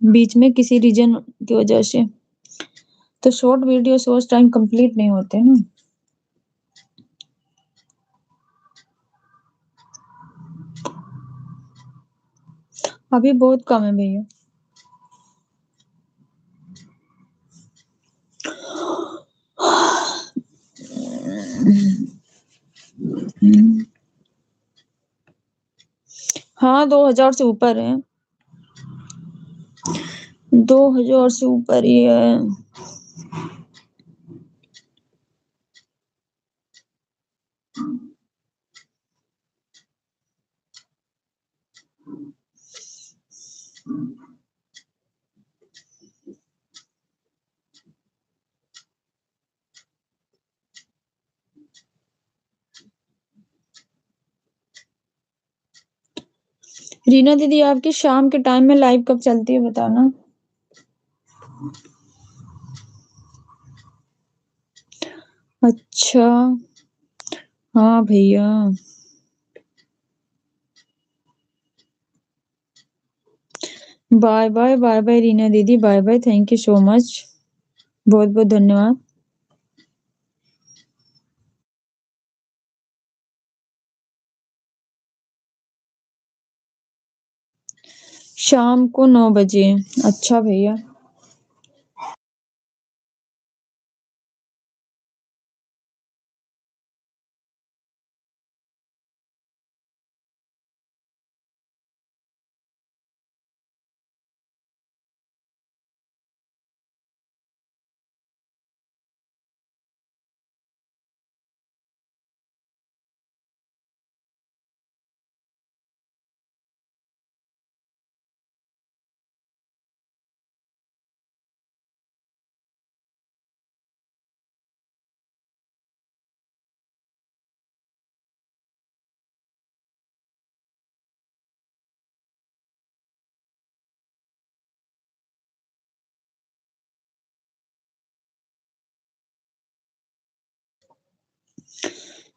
बीच में किसी रीजन की वजह से, तो शॉर्ट वीडियो सोच टाइम कंप्लीट नहीं होते ना। अभी बहुत कम है भैया। हाँ, 2000 से ऊपर है। 2000 से ऊपर ही है। रीना दीदी आपकी शाम के टाइम में लाइव कब चलती है बताना। अच्छा। हाँ भैया। Bye bye, bye bye Reena दीदी, bye bye, thank you so much, बहुत बहुत धन्यवाद। शाम को 9 बजे। अच्छा भैया।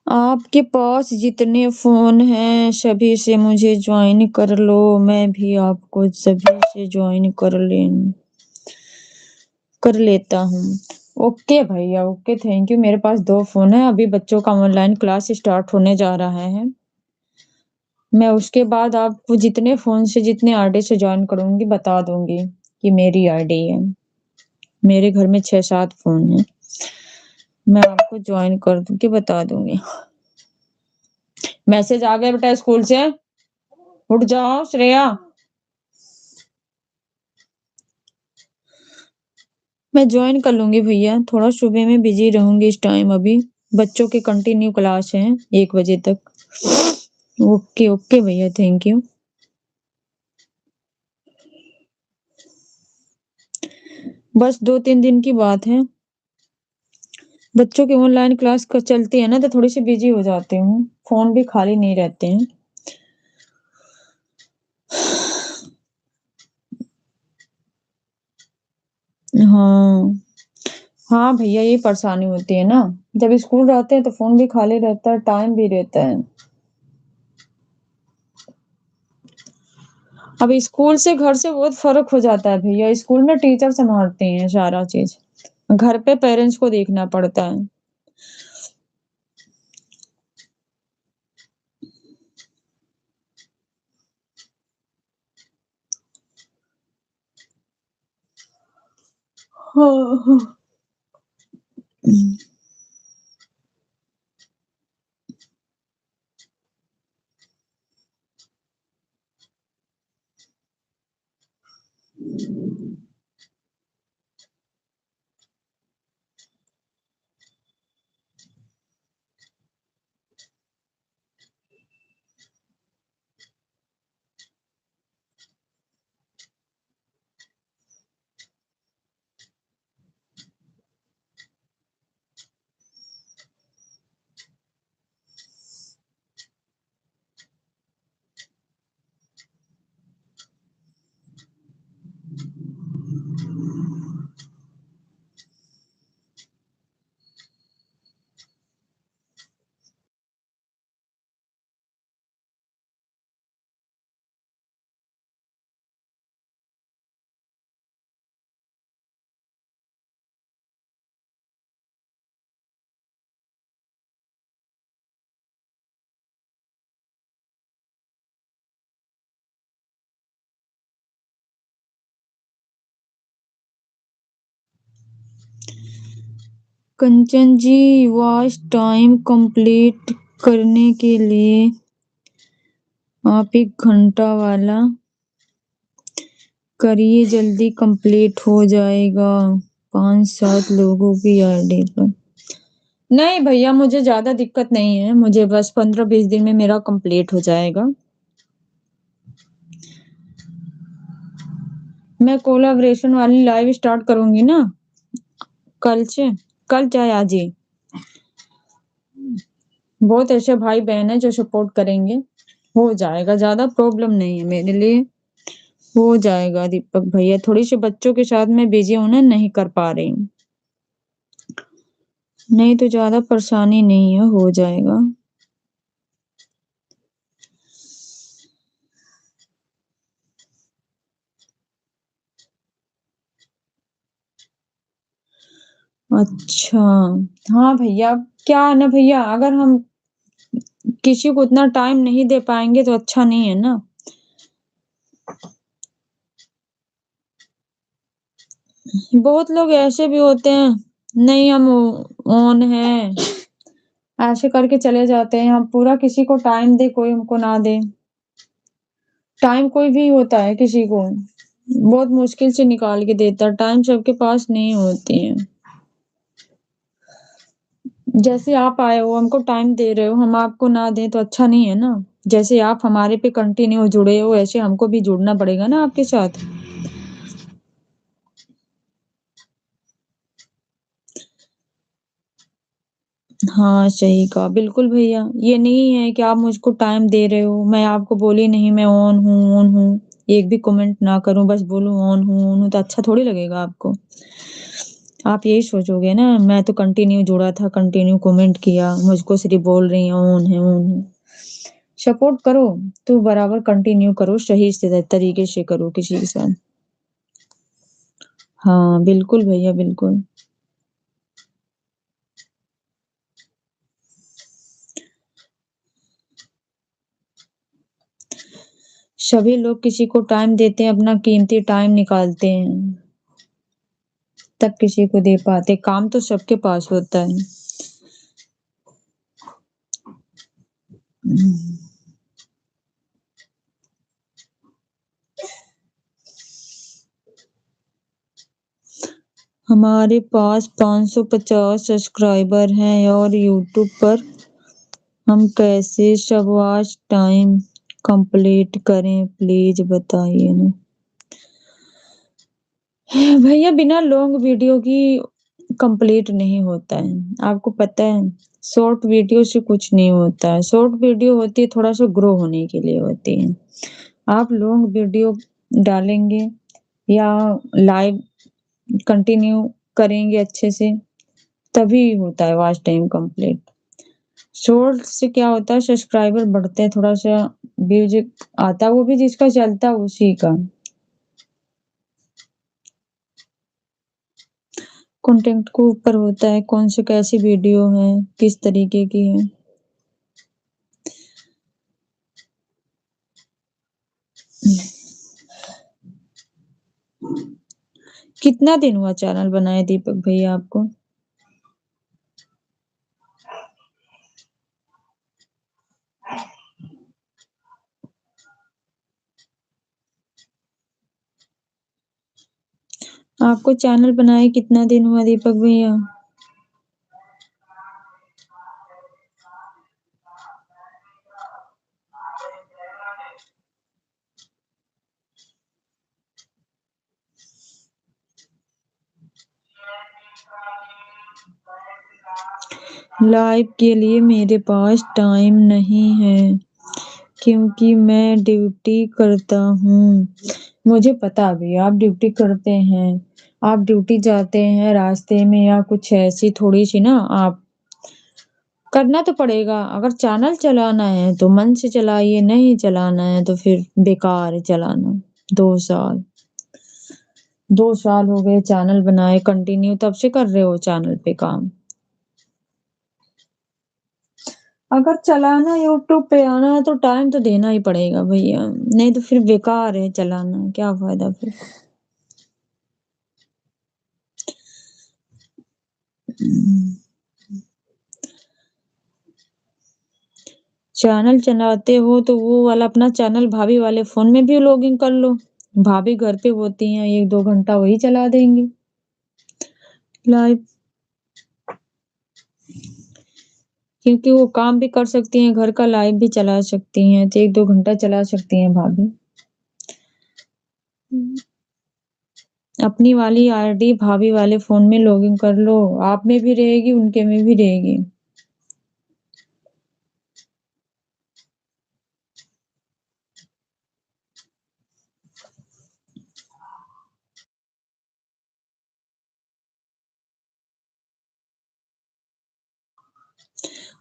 आपके पास जितने फ़ोन हैं सभी से मुझे जॉइन कर लो, मैं भी आपको सभी से जॉइन कर लेता हूँ। ओके भैया, ओके थैंक यू। मेरे पास 2 फ़ोन हैं, अभी बच्चों का ऑनलाइन क्लास स्टार्ट होने जा रहा है। मैं उसके बाद आपको जितने फ़ोन से जितने आईडी से जॉइन करूँगी बता दूँगी कि मेरी आईडी है। मेरे घर में 6-7 फ़ोन हैं। मैं आपको जॉइन कर दूँगी बता दूँगी। मैसेज आ गया बेटा स्कूल से? उठ जाओ श्रेया। मैं जॉइन कर लूँगी भैया, थोड़ा सुबह में बिज़ी रहूँगी इस टाइम अभी। बच्चों की कंटिन्यू क्लास है 1 बजे तक। ओके, ओके भैया थैंक यू। बस 2-3 दिन की बात है। बच्चों की ऑनलाइन क्लास चलती है ना तो थोड़ी-सी बिज़ी हो जाती हूँ। फ़ोन भी खाली नहीं रहते हैं। हाँ। हाँ भैया, यही परेशानी होती है ना। जब स्कूल रहते हैं तो फ़ोन भी खाली रहता है, टाइम भी रहता है। अब स्कूल से घर से बहुत फ़र्क हो जाता है भैया। स्कूल में टीचर सँभालते हैं सारा चीज़। घर पे पेरेंट्स को देखना पड़ता है। हाँ, हाँ। कंचन जी, वॉच टाइम कंप्लीट करने के लिए आप 1 घंटा वाला करिए, जल्दी कंप्लीट हो जाएगा 5-7 लोगों की आईडी पर। नहीं भैया, मुझे ज़्यादा दिक्कत नहीं है, मुझे बस 15-20 दिन में मेरा कंप्लीट हो जाएगा। मैं कोलैबोरेशन वाली लाइव स्टार्ट करूँगी ना कल से, कल चाहे आज ही। बहुत ऐसे भाई-बहन हैं जो सपोर्ट करेंगे। हो जाएगा, ज़्यादा प्रॉब्लम नहीं है मेरे लिए। हो जाएगा दीपक भैया, थोड़ी-सी बच्चों के साथ मैं बिज़ी हूँ ना, नहीं कर पा रही हूँ। नहीं तो ज़्यादा परेशानी नहीं है, हो जाएगा। अच्छा, हाँ भैया, क्या है ना भैया, अगर हम किसी को उतना टाइम नहीं दे पाएँगे तो अच्छा नहीं है ना। बहुत लोग ऐसे भी होते हैं, नहीं हम ऑन हैं, ऐसे करके चले जाते हैं। हम पूरा किसी को टाइम दे, कोई हमको ना दे। टाइम कोई भी होता है किसी को, बहुत मुश्किल से निकाल के देता है, टाइम सबके पास नहीं होती है। जैसे आप आए हो, हमको टाइम दे रहे हो, हम आपको ना दें तो अच्छा नहीं है ना। जैसे आप हमारे पे कंटिन्यू जुड़े हो, ऐसे हमको भी जुड़ना पड़ेगा ना आपके साथ। हाँ, सही कहा। बिल्कुल भैया, ये नहीं है कि आप मुझको टाइम दे रहे हो, मैं आपको बोली नहीं मैं ऑन हूँ, एक भी कमेंट ना करूँ, बस बोलूँ ऑन हूँ, तो अच्छा थोड़ी लगेगा आपको। आप यही सोचोगे ना, मैं तो कंटिन्यू जुड़ा था, कंटिन्यू कमेंट किया, मुझको सिर्फ बोल रही हैं ऑन है, ऑन है। सपोर्ट करो तो बराबर कंटिन्यू करो, सही से तरीके से करो किसी के साथ। हाँ, बिल्कुल भैया, बिल्कुल। सभी लोग किसी को टाइम देते हैं, अपना कीमती टाइम निकालते हैं, तब किसी को दे पाते। काम तो सबके पास होता है। हमारे पास 550 सब्सक्राइबर हैं और यूट्यूब पर हम कैसे वॉच टाइम कंप्लीट करें, प्लीज बताइए ना। भैया बिना लॉन्ग वीडियो की कंप्लीट नहीं होता है, आपको पता है। शॉर्ट वीडियो से कुछ नहीं होता है, शॉर्ट वीडियो होती है थोड़ा सा ग्रो होने के लिए होती है। आप लॉन्ग वीडियो डालेंगे या लाइव कंटिन्यू करेंगे अच्छे से, तभी होता है वॉच टाइम कंप्लीट। शॉर्ट से क्या होता है, सब्सक्राइबर बढ़ते हैं, थोड़ा सा व्यूज आता है, वो भी जिसका चलता है उसी का। कंटेंट के ऊपर होता है, कौन से कैसी वीडियो है, किस तरीके की है। कितना दिन हुआ चैनल बनाए दीपक भैया आपको? आपको चैनल बनाए कितना दिन हुआ दीपक भैया? लाइव के लिए मेरे पास टाइम नहीं है क्योंकि मैं ड्यूटी करता हूँ। मुझे पता भी आप ड्यूटी करते हैं, आप ड्यूटी जाते हैं रास्ते में या कुछ ऐसी थोड़ी सी ना, आप करना तो पड़ेगा। अगर चैनल चलाना है तो मन से चलाइए, नहीं चलाना है तो फिर बेकार है चलाना। 2 साल 2 साल हो गए चैनल बनाए, कंटिन्यू तब से कर रहे हो चैनल पे काम। अगर चलाना यूट्यूब पे आना है तो टाइम तो देना ही पड़ेगा भैया, नहीं तो फिर बेकार है चलाना, क्या फायदा फिर। चैनल चलाते हो तो वो वाला अपना चैनल भाभी वाले फोन में भी लॉगिन कर लो। भाभी घर पे होती हैं, 1-2 घंटा वही चला देंगी लाइव, क्योंकि वो काम भी कर सकती हैं, घर का लाइव भी चला सकती हैं, तो 1-2 घंटा चला सकती हैं भाभी। अपनी वाली आईडी भाभी वाले फोन में लॉगिन कर लो, आप में भी रहेगी, उनके में भी रहेगी।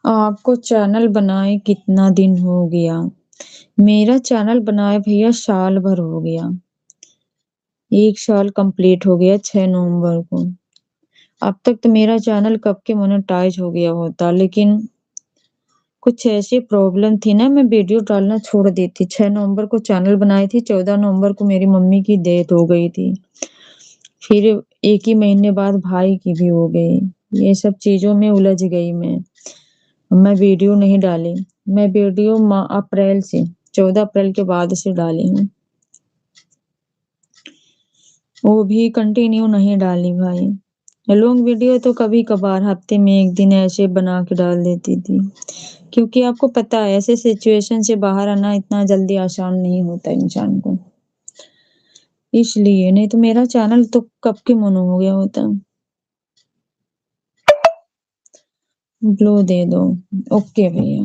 आपको चैनल बनाए कितना दिन हो गया? मेरा चैनल बनाए भैया साल भर हो गया, 1 साल कंप्लीट हो गया 6 नवंबर को। अब तक तो मेरा चैनल कब के मोनेटाइज हो गया होता, लेकिन कुछ ऐसी प्रॉब्लम थी ना, मैं वीडियो डालना छोड़ दी थी। 6 नवंबर को चैनल बनाई थी, 14 नवंबर को मेरी मम्मी की डेथ हो गई थी, फिर एक ही महीने बाद भाई की भी हो गई। ये सब चीजों में उलझ गई मैं वीडियो नहीं डाली। मैं वीडियो अप्रैल से 14 अप्रैल के बाद से डाली हूँ, वो भी कंटिन्यू नहीं डाली भाई। लॉन्ग वीडियो तो कभी कभार हफ्ते में 1 दिन ऐसे बना के डाल देती थी, क्योंकि आपको पता है ऐसे सिचुएशन से बाहर आना इतना जल्दी आसान नहीं होता इंसान को, इसलिए। नहीं तो मेरा चैनल तो कब के मनो हो गया होता। ब्लो दे दो। ओके भैया।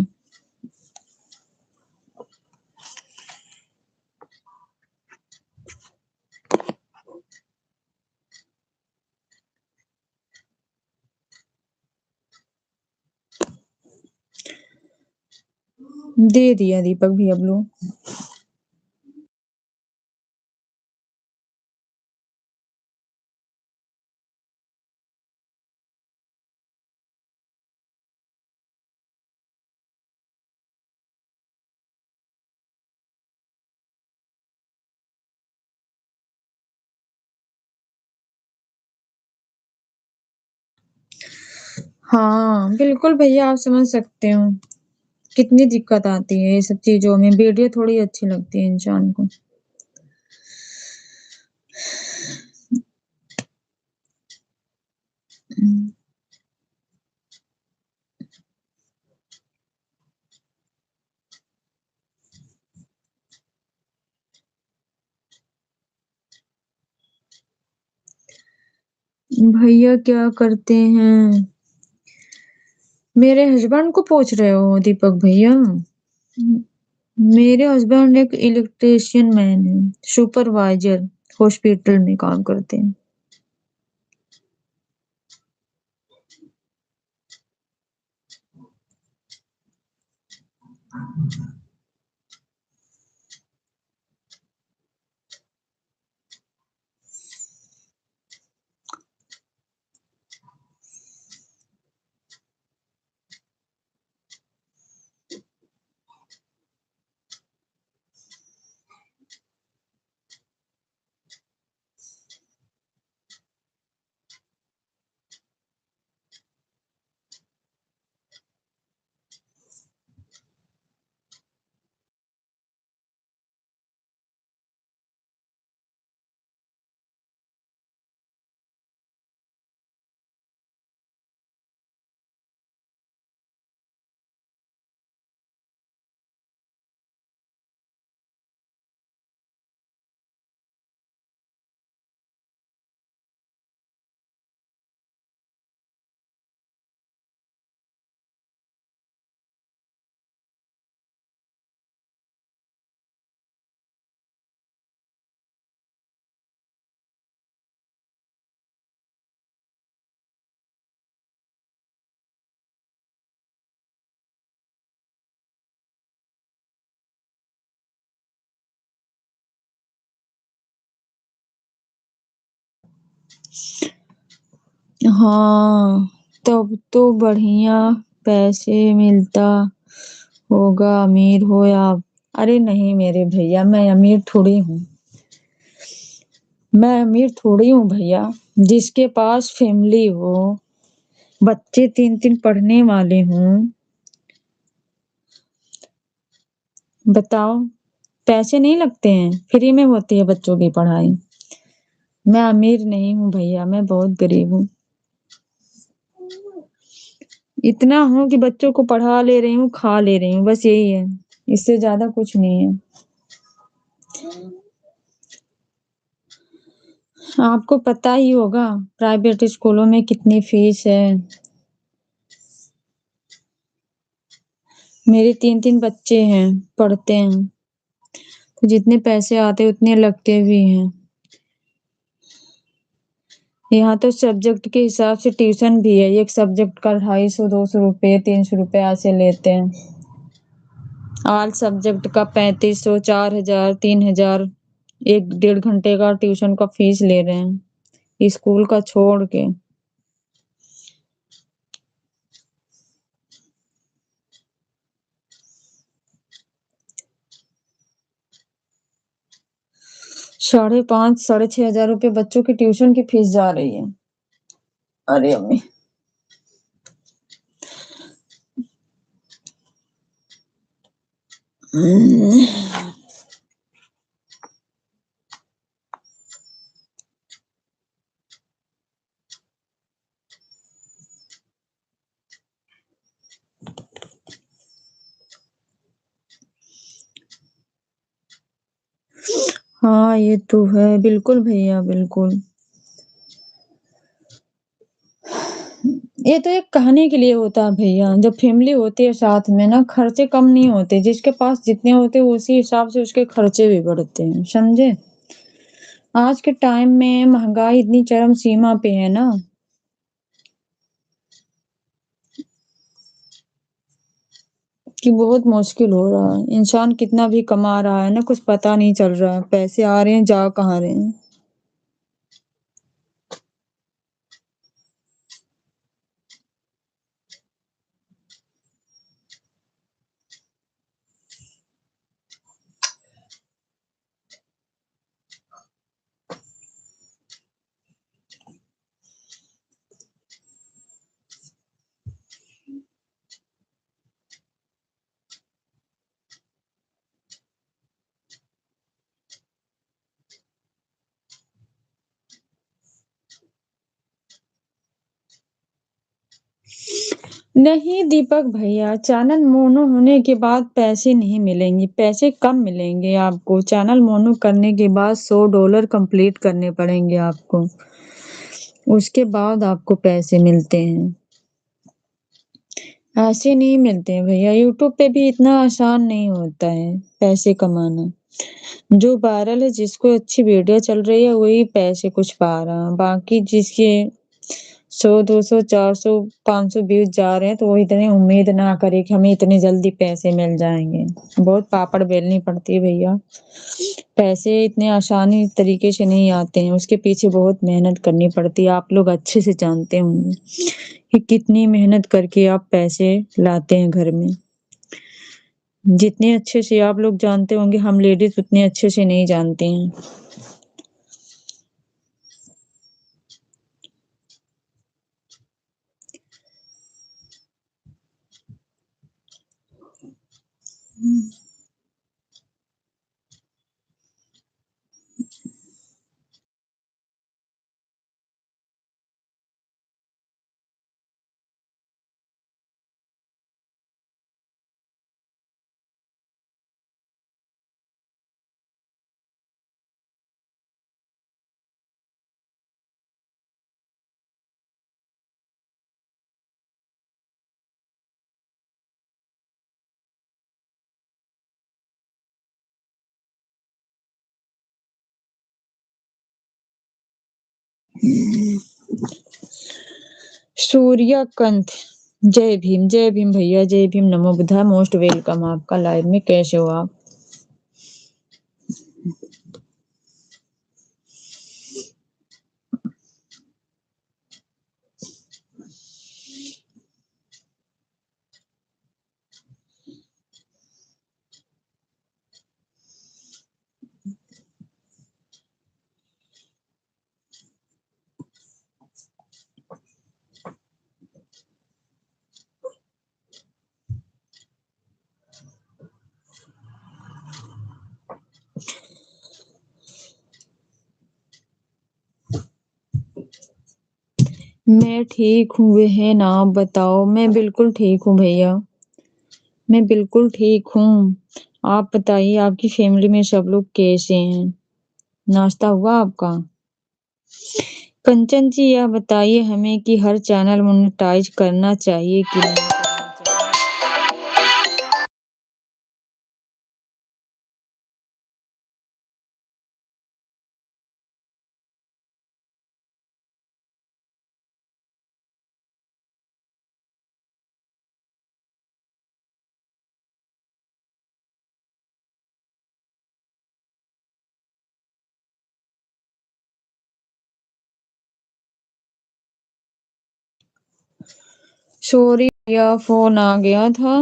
दे दिया दीपक भैया ब्लू। हाँ, बिल्कुल भैया आप समझ सकते हो, कितनी दिक्कत आती है ये सब चीज़ों में, वीडियो थोड़ी अच्छी लगती है इंसान को। भैया क्या करते हैं? मेरे हस्बैंड को पूछ रहे हो दीपक भैया? मेरे हस्बैंड एक इलेक्ट्रिशियन मैन है, सुपरवाइजर हॉस्पिटल में काम करते हैं। हाँ, तब तो बढ़िया पैसे मिलता होगा, अमीर हो आप। अरे नहीं मेरे भैया, मैं अमीर थोड़ी हूँ। मैं अमीर थोड़ी हूँ भैया, जिसके पास फैमिली हो, बच्चे 3-3 पढ़ने वाले हों। बताओ, पैसे नहीं लगते हैं, फ्री में होती है बच्चों की पढ़ाई। मैं अमीर नहीं हूँ भैया, मैं बहुत गरीब हूँ। इतना हूँ कि बच्चों को पढ़ा ले रही हूँ, खा ले रही हूँ, बस यही है, इससे ज्यादा कुछ नहीं है। आपको पता ही होगा प्राइवेट स्कूलों में कितनी फीस है। मेरे 3-3 बच्चे हैं, पढ़ते हैं, तो जितने पैसे आते उतने लगते भी हैं। यहाँ तो सब्जेक्ट के हिसाब से ट्यूशन भी है, एक सब्जेक्ट का 250, 200 रुपये, 300 रुपये ऐसे लेते हैं। ऑल सब्जेक्ट का 3500, 4000, 3000 एक 1.5 घंटे का ट्यूशन का फीस ले रहे हैं, स्कूल का छोड़ के। 5,500, 6,500 रुपये बच्चों की ट्यूशन की फीस जा रही है। अरे अम्मी, हाँ ये तो है, बिल्कुल भैया बिल्कुल। ये तो एक कहानी के लिए होता है भैया, जब फैमिली होती है साथ में ना, खर्चे कम नहीं होते, जिसके पास जितने होते हैं उसी हिसाब से उसके खर्चे भी बढ़ते हैं, समझे। आज के टाइम में महंगाई इतनी चरम सीमा पे है ना। कि बहुत मुश्किल हो रहा है। इंसान कितना भी कमा रहा है ना, कुछ पता नहीं चल रहा है, पैसे आ रहे हैं, जा कहाँ रहे हैं। नहीं दीपक भैया, चैनल मोनो होने के बाद पैसे नहीं मिलेंगे, पैसे कम मिलेंगे आपको। चैनल मोनो करने के बाद $100 कंप्लीट करने पड़ेंगे आपको, उसके बाद आपको पैसे मिलते हैं। ऐसे नहीं मिलते हैं भैया, यूट्यूब पे भी इतना आसान नहीं होता है पैसे कमाना। जो वायरल है, जिसको अच्छी वीडियो चल रही है, वही पैसे कुछ पा रहा है। बाकी जिसके 100, 200, 400, 500 व्यूज जा रहे हैं, तो वो इतनी उम्मीद ना करे कि हमें इतनी जल्दी पैसे मिल जाएंगे। बहुत पापड़ बेलनी पड़ती है भैया। पैसे इतने आसानी तरीके से नहीं आते हैं, उसके पीछे बहुत मेहनत करनी पड़ती है। आप लोग अच्छे से जानते होंगे कि कितनी मेहनत करके आप पैसे लाते हैं घर में। जितने अच्छे से आप लोग जानते होंगे, हम लेडीज उतने अच्छे से नहीं जानते हैं। सूर्यकांत, जय भीम भैया, जय भीम, नमो बुद्धाय, मोस्ट वेलकम आपका लाइव में। कैसे हो आप? मैं ठीक हूँ बहन, आप बताओ। मैं बिल्कुल ठीक हूँ भैया, मैं बिल्कुल ठीक हूँ। आप बताइए, आपकी फैमिली में सब लोग कैसे हैं? नाश्ता हुआ आपका? कंचन जी, यह बताइए हमें कि हर चैनल मोनेटाइज करना चाहिए कि नहीं करना चाहिए? सॉरी भैया, फोन आ गया था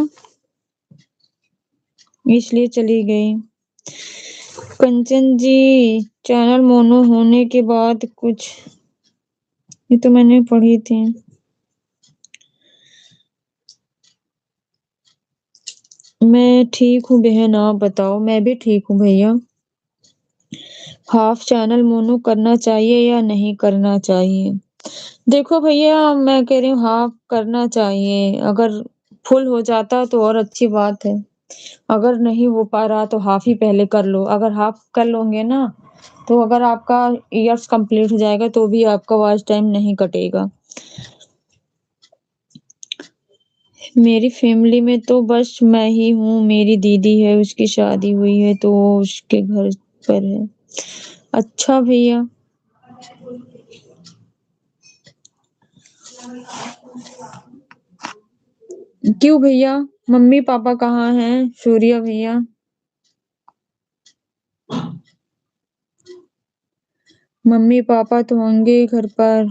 इसलिए चली गई। कंचन जी, चैनल मोनो होने के बाद कुछ, ये तो मैंने पढ़ी थी। मैं ठीक हूँ बहन, आप बताओ। मैं भी ठीक हूँ भैया। हाफ चैनल मोनो करना चाहिए या नहीं करना चाहिए? देखो भैया, मैं कह रही हूँ हाफ करना चाहिए। अगर फुल हो जाता तो और अच्छी बात है। अगर नहीं हो पा रहा तो हाफ ही पहले कर लो। अगर हाफ कर लोगे ना, तो अगर आपका ईयर्स कंप्लीट हो जाएगा तो भी आपका वॉच टाइम नहीं कटेगा। मेरी फैमिली में तो बस मैं ही हूँ। मेरी दीदी है, उसकी शादी हुई है तो वो उसके घर पर है। अच्छा भैया। क्यों भैया? मम्मी पापा कहाँ हैं सूर्या भैया? मम्मी पापा तो होंगे घर पर।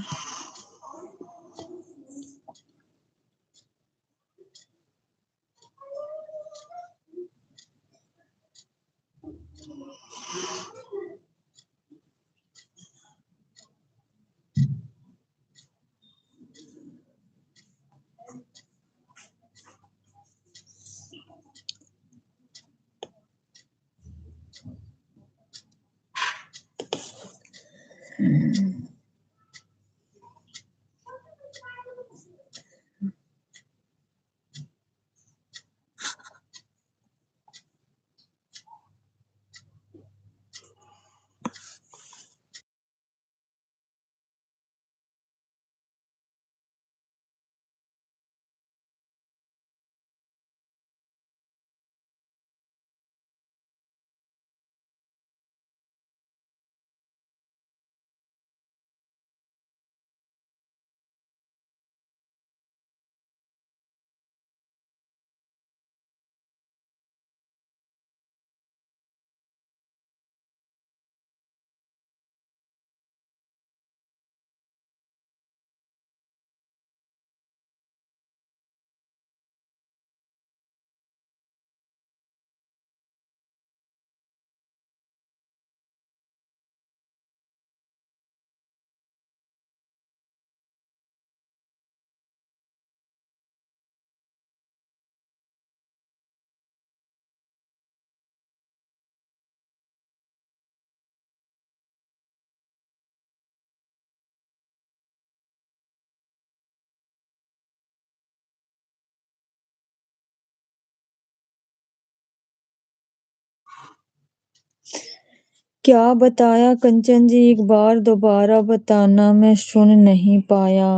क्या बताया कंचन जी, एक बार दोबारा बताना, मैं सुन नहीं पाया।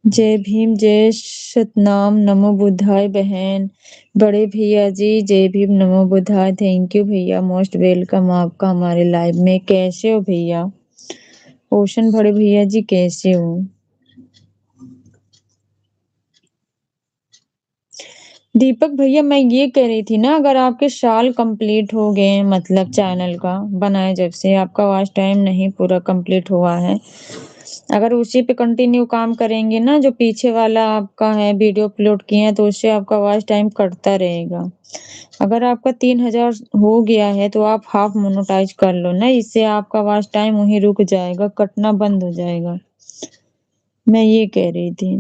जय भीम, जय सतनाम, नमो बुद्धाय बहन। बड़े भैया जी जय भीम, नमो बुद्धाय। थैंक यू भैया, मोस्ट वेलकम आपका हमारे लाइव में। कैसे हो भैया? ओशन बड़े भैया जी कैसे हो? दीपक भैया मैं ये कह रही थी ना, अगर आपके साल कंप्लीट हो गए मतलब चैनल का बनाए जब से, आपका वॉच टाइम नहीं पूरा कंप्लीट हुआ है, अगर उसी पे कंटिन्यू काम करेंगे ना, जो पीछे वाला आपका है वीडियो अपलोड किए हैं, तो उससे आपका वॉच टाइम कटता रहेगा। अगर आपका 3000 हो गया है तो आप हाफ मोनेटाइज कर लो ना, इससे आपका वॉच टाइम वहीं रुक जाएगा, कटना बंद हो जाएगा। मैं ये कह रही थी।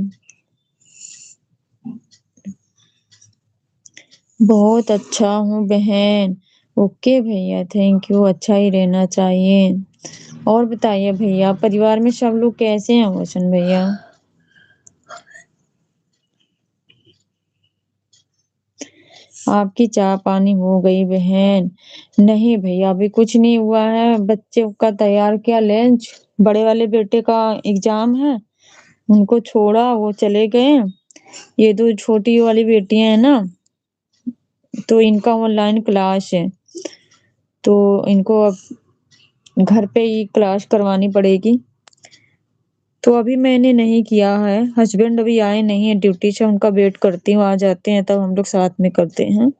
बहुत अच्छा हूँ बहन। ओके भैया, थैंक यू, अच्छा ही रहना चाहिए। और बताइए भैया, परिवार में सब लोग कैसे हैं वचन भैया? आपकी चाय पानी हो गई बहन? नहीं भैया अभी कुछ नहीं हुआ है, बच्चे का तैयार किया लंच, बड़े वाले बेटे का एग्जाम है, उनको छोड़ा वो चले गए। ये दो छोटी वाली बेटियां हैं ना, तो इनका ऑनलाइन क्लास है, तो इनको अब घर पे ही क्लास करवानी पड़ेगी। तो अभी मैंने नहीं किया है, हस्बैंड अभी आए नहीं है ड्यूटी से, उनका वेट करती हूँ, आ जाते हैं तब हम लोग साथ में करते हैं।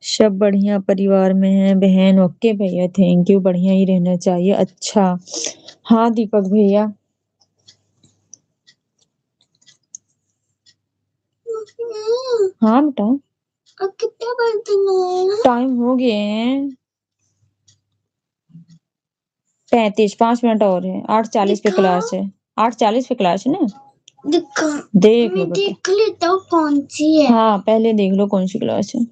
सब बढ़िया परिवार में है बहन। ओके भैया, थैंक यू, बढ़िया ही रहना चाहिए। अच्छा हाँ दीपक भैया। हाँ बेटा, अब कितने बजे टाइम हो गए हैं? 35, 5 मिनट और है। 8:40 पे क्लास है, 8:40 पे क्लास है ना। देख लो, देख लेता हूँ कौन सी है। हाँ पहले देख लो कौन सी क्लास है।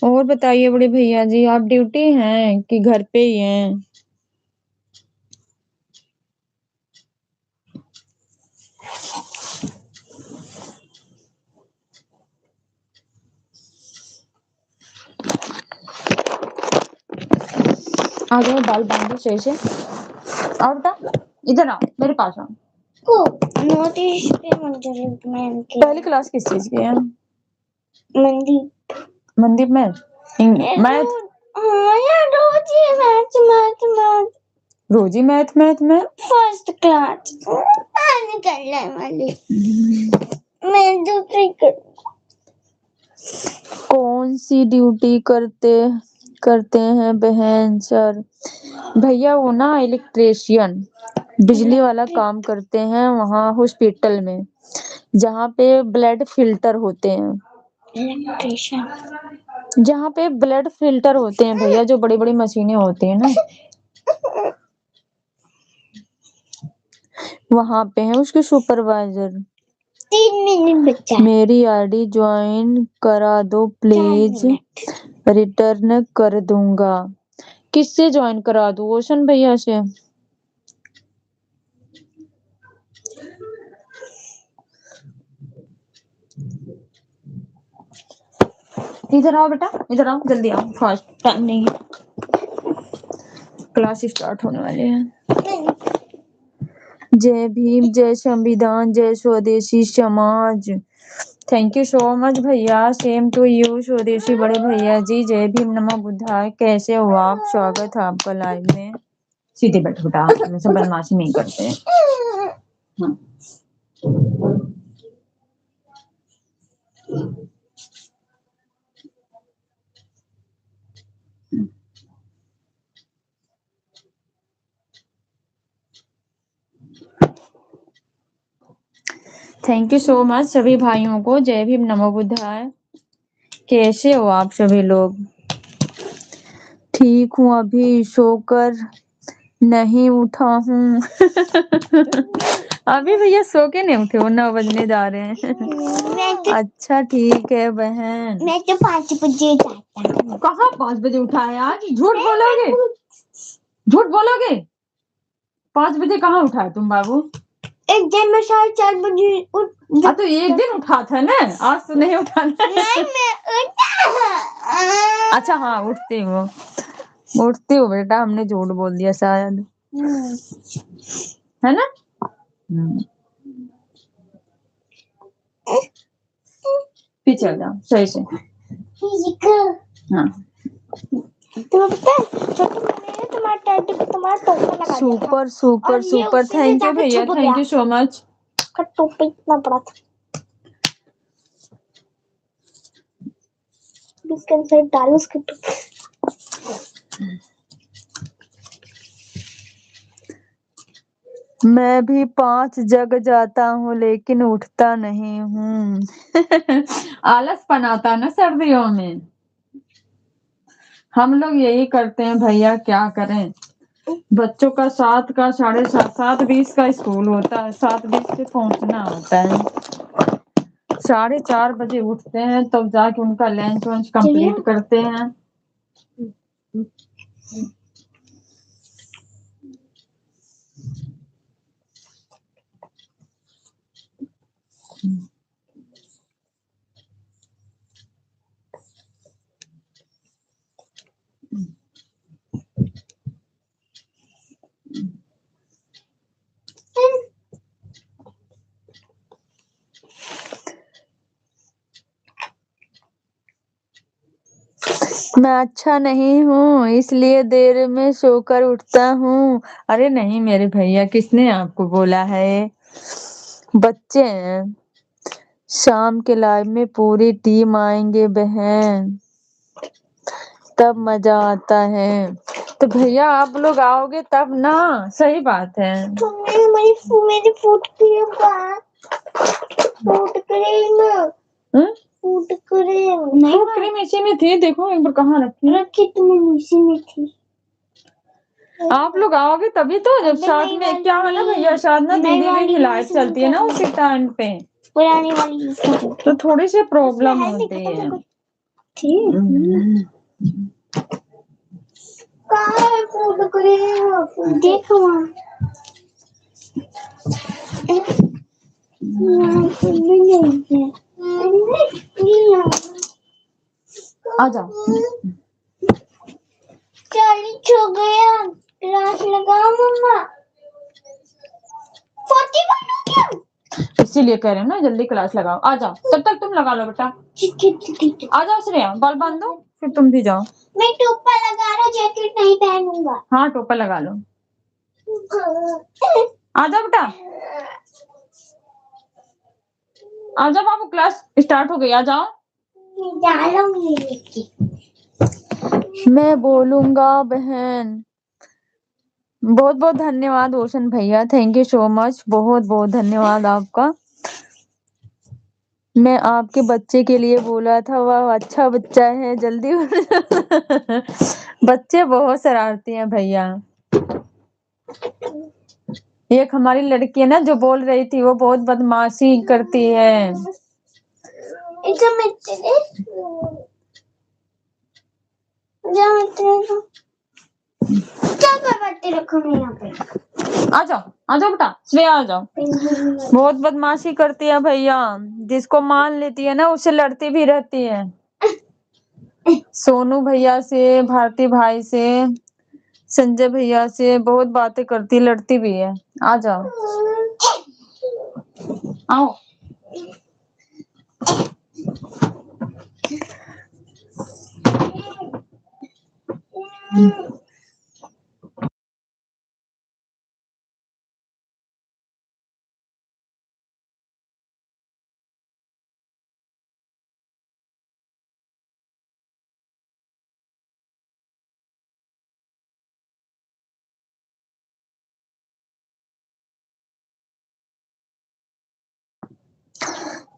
और बताइए बड़े भैया जी, आप ड्यूटी हैं कि घर पे ही हैं? आ जाओ, बाल बांधो सही से। और बेटा इधर आओ, मेरे पास आओ। नोटिस पे पहली क्लास किस चीज की है? मेहंदी। मनदीप मैथ मैथ रोजी मैथ मैथ में फर्स्ट क्लास करने वाली मैं दूसरी कौन सी ड्यूटी करते हैं बहन सर? भैया वो ना इलेक्ट्रिशियन बिजली वाला काम करते हैं वहाँ हॉस्पिटल में, जहाँ पे ब्लड फिल्टर होते हैं। इलेक्ट्रिशियन जहाँ पे ब्लड फिल्टर होते हैं भैया, जो बड़ी बड़ी मशीनें होती है ना, वहाँ पे है उसके सुपरवाइजर। 3 मिनट बचा। मेरी आईडी ज्वाइन करा दो प्लीज, रिटर्न कर दूंगा। किससे ज्वाइन करा दूं? ओशन भैया से। इधर आओ बेटा, इधर आओ, जल्दी आओ, फास्ट टाइम नहीं है, क्लास स्टार्ट होने वाली है। जय भीम, जय संविधान, जय स्वदेशी समाज। थैंक यू सो मच भैया, सेम टू यू स्वदेशी बड़े भैया जी। जय भीम, नमो बुद्धाय। कैसे हो आप? स्वागत है आपका लाइव में। सीधे बैठो बेटा, सब बदमाशी नहीं करते। हाँ। थैंक यू सो मच सभी भाइयों को। जय भीम, नमो बुद्धाय। कैसे हो आप सभी लोग? ठीक हूँ, अभी सोकर नहीं उठा हूँ। अभी भैया सो के नहीं उठे हो? 9 बजने जा रहे हैं। अच्छा ठीक है बहन। मैं तो 5 बजे उठाता हूँ। कहाँ 5 बजे उठाया? आज झूठ बोलोगे, झूठ बोलोगे। 5 बजे कहाँ उठाया तुम बाबू? एक दिन में 4:30 बजे उठ। तो एक दिन उठा था ना, आज तो नहीं उठाना। नहीं मैं उठा। अच्छा हाँ उठती हो बेटा, हमने झूठ बोल दिया शायद, है ना? पीछे आ जाओ सही से। हाँ super super super, thank you भैया, थैंक यू सो मच। टोपी इतना बड़ा था, डालो उसके टोपी। मैं भी 5 जग जाता हूँ लेकिन उठता नहीं हूँ। आलस पनाता ना सर्दियों में, हम लोग यही करते हैं भैया, क्या करें। बच्चों का 7 का 7:30 7:20 का स्कूल होता है, 7:20 से पहुंचना होता है। 4:30 बजे उठते हैं, तब जाके उनका लंच वंच कंप्लीट करते हैं। मैं अच्छा नहीं हूँ इसलिए देर में सोकर उठता हूँ। अरे नहीं मेरे भैया, किसने आपको बोला है? बच्चे हैं। शाम के लाइव में पूरी टीम आएंगे बहन, तब मजा आता है। तो भैया आप लोग आओगे तब ना, सही बात है। मेरी फूट क्रीम इसी में थी, देखो एक बार कहाँ रखी तुमने? इसी में थी। आप लोग आओगे तभी तो, जब साथ में क्या है ना भैया, साथ ना दीदी की लाइव चलती है ना उसी टाइम पे, पुरानी वाली तो थोड़ी सी प्रॉब्लम होती है। देखो आ जाओ। 40 हो गया, क्लास लगाओ मम्मा। 41 हो गया। इसीलिए कह रहे हैं ना जल्दी क्लास लगाओ। आ जाओ, तब तक तुम लगा लो बेटा। आ जाओ श्रेया, बाल बांध दो, फिर तुम भी जाओ। मैं टोपा लगा रहा, जैकेट नहीं पहनूंगा। हाँ टोपा लगा लो। आ जाओ बेटा, आ जाओ बाबू, क्लास स्टार्ट हो गई, आ जाओ। मैं बोलूंगा बहन। बहुत बहुत धन्यवाद रोशन भैया, थैंक यू सो मच, बहुत बहुत धन्यवाद आपका। मैं आपके बच्चे के लिए बोला था, वह अच्छा बच्चा है, जल्दी बच्चे बहुत शरारती हैं भैया। एक हमारी लड़की है ना जो बोल रही थी, वो बहुत बदमाशी करती है। आ जाओ, आ जाओ बेटा, श्रेया आ जाओ। बहुत बदमाशी करती है भैया, जिसको मान लेती है ना उससे लड़ती भी रहती है। सोनू भैया से, भारती भाई से, संजय भैया से बहुत बातें करती, लड़ती भी है। आ जाओ, आओ।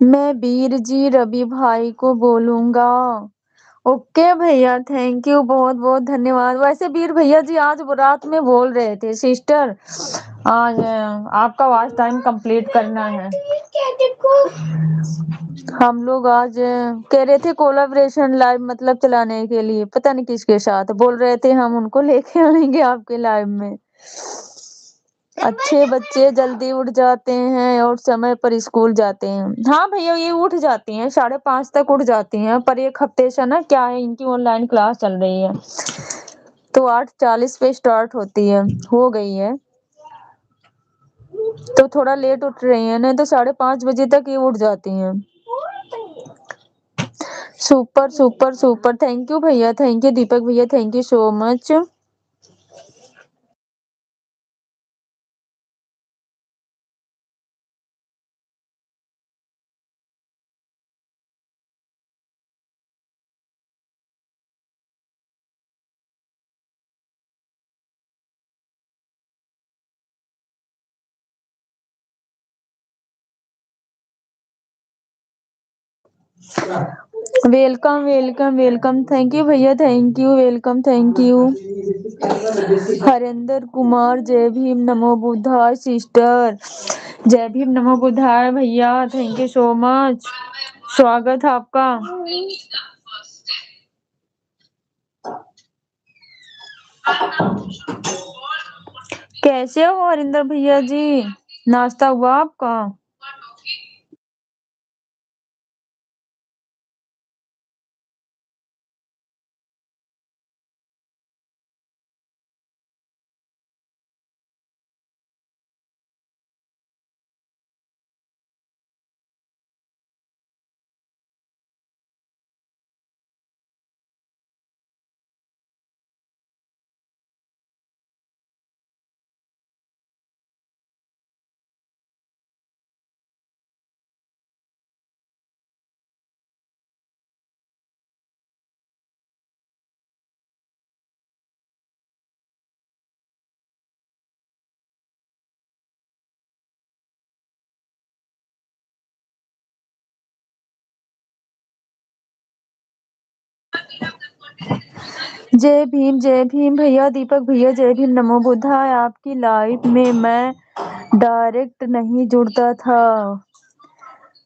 मैं वीर जी रवि भाई को बोलूंगा। ओके भैया, थैंक यू, बहुत बहुत धन्यवाद। वैसे वीर भैया जी आज रात में बोल रहे थे, सिस्टर आज आपका वॉच टाइम कंप्लीट करना है। हम लोग आज कह रहे थे कोलैबोरेशन लाइव मतलब चलाने के लिए, पता नहीं किसके साथ बोल रहे थे, हम उनको लेके आएंगे आपके लाइव में। अच्छे बच्चे जल्दी उठ जाते हैं और समय पर स्कूल जाते हैं। हाँ भैया, ये उठ जाती हैं, 5:30 तक उठ जाती हैं, पर एक हफ्ते से ना क्या है, इनकी ऑनलाइन क्लास चल रही है, तो 8:40 पे स्टार्ट होती है, हो गई है, तो थोड़ा लेट उठ रही है, नहीं तो 5:30 बजे तक ये उठ जाती हैं। Super super super, thank you भैया, थैंक यू दीपक भैया, thank you so much. Welcome welcome welcome, thank you भैया, thank you, welcome, thank you. Harendra Kumar, जय भीम, नमो बुद्धाय सिस्टर, जय भीम, नमो बुद्धाय भैया, थैंक यू सो मच, स्वागत है आपका। कैसे हो हरिंदर भैया जी, नाश्ता हुआ आपका? जय भीम भैया, दीपक भैया, जय भीम, नमो बुद्धाय। आपकी लाइफ में मैं डायरेक्ट नहीं जुड़ता था,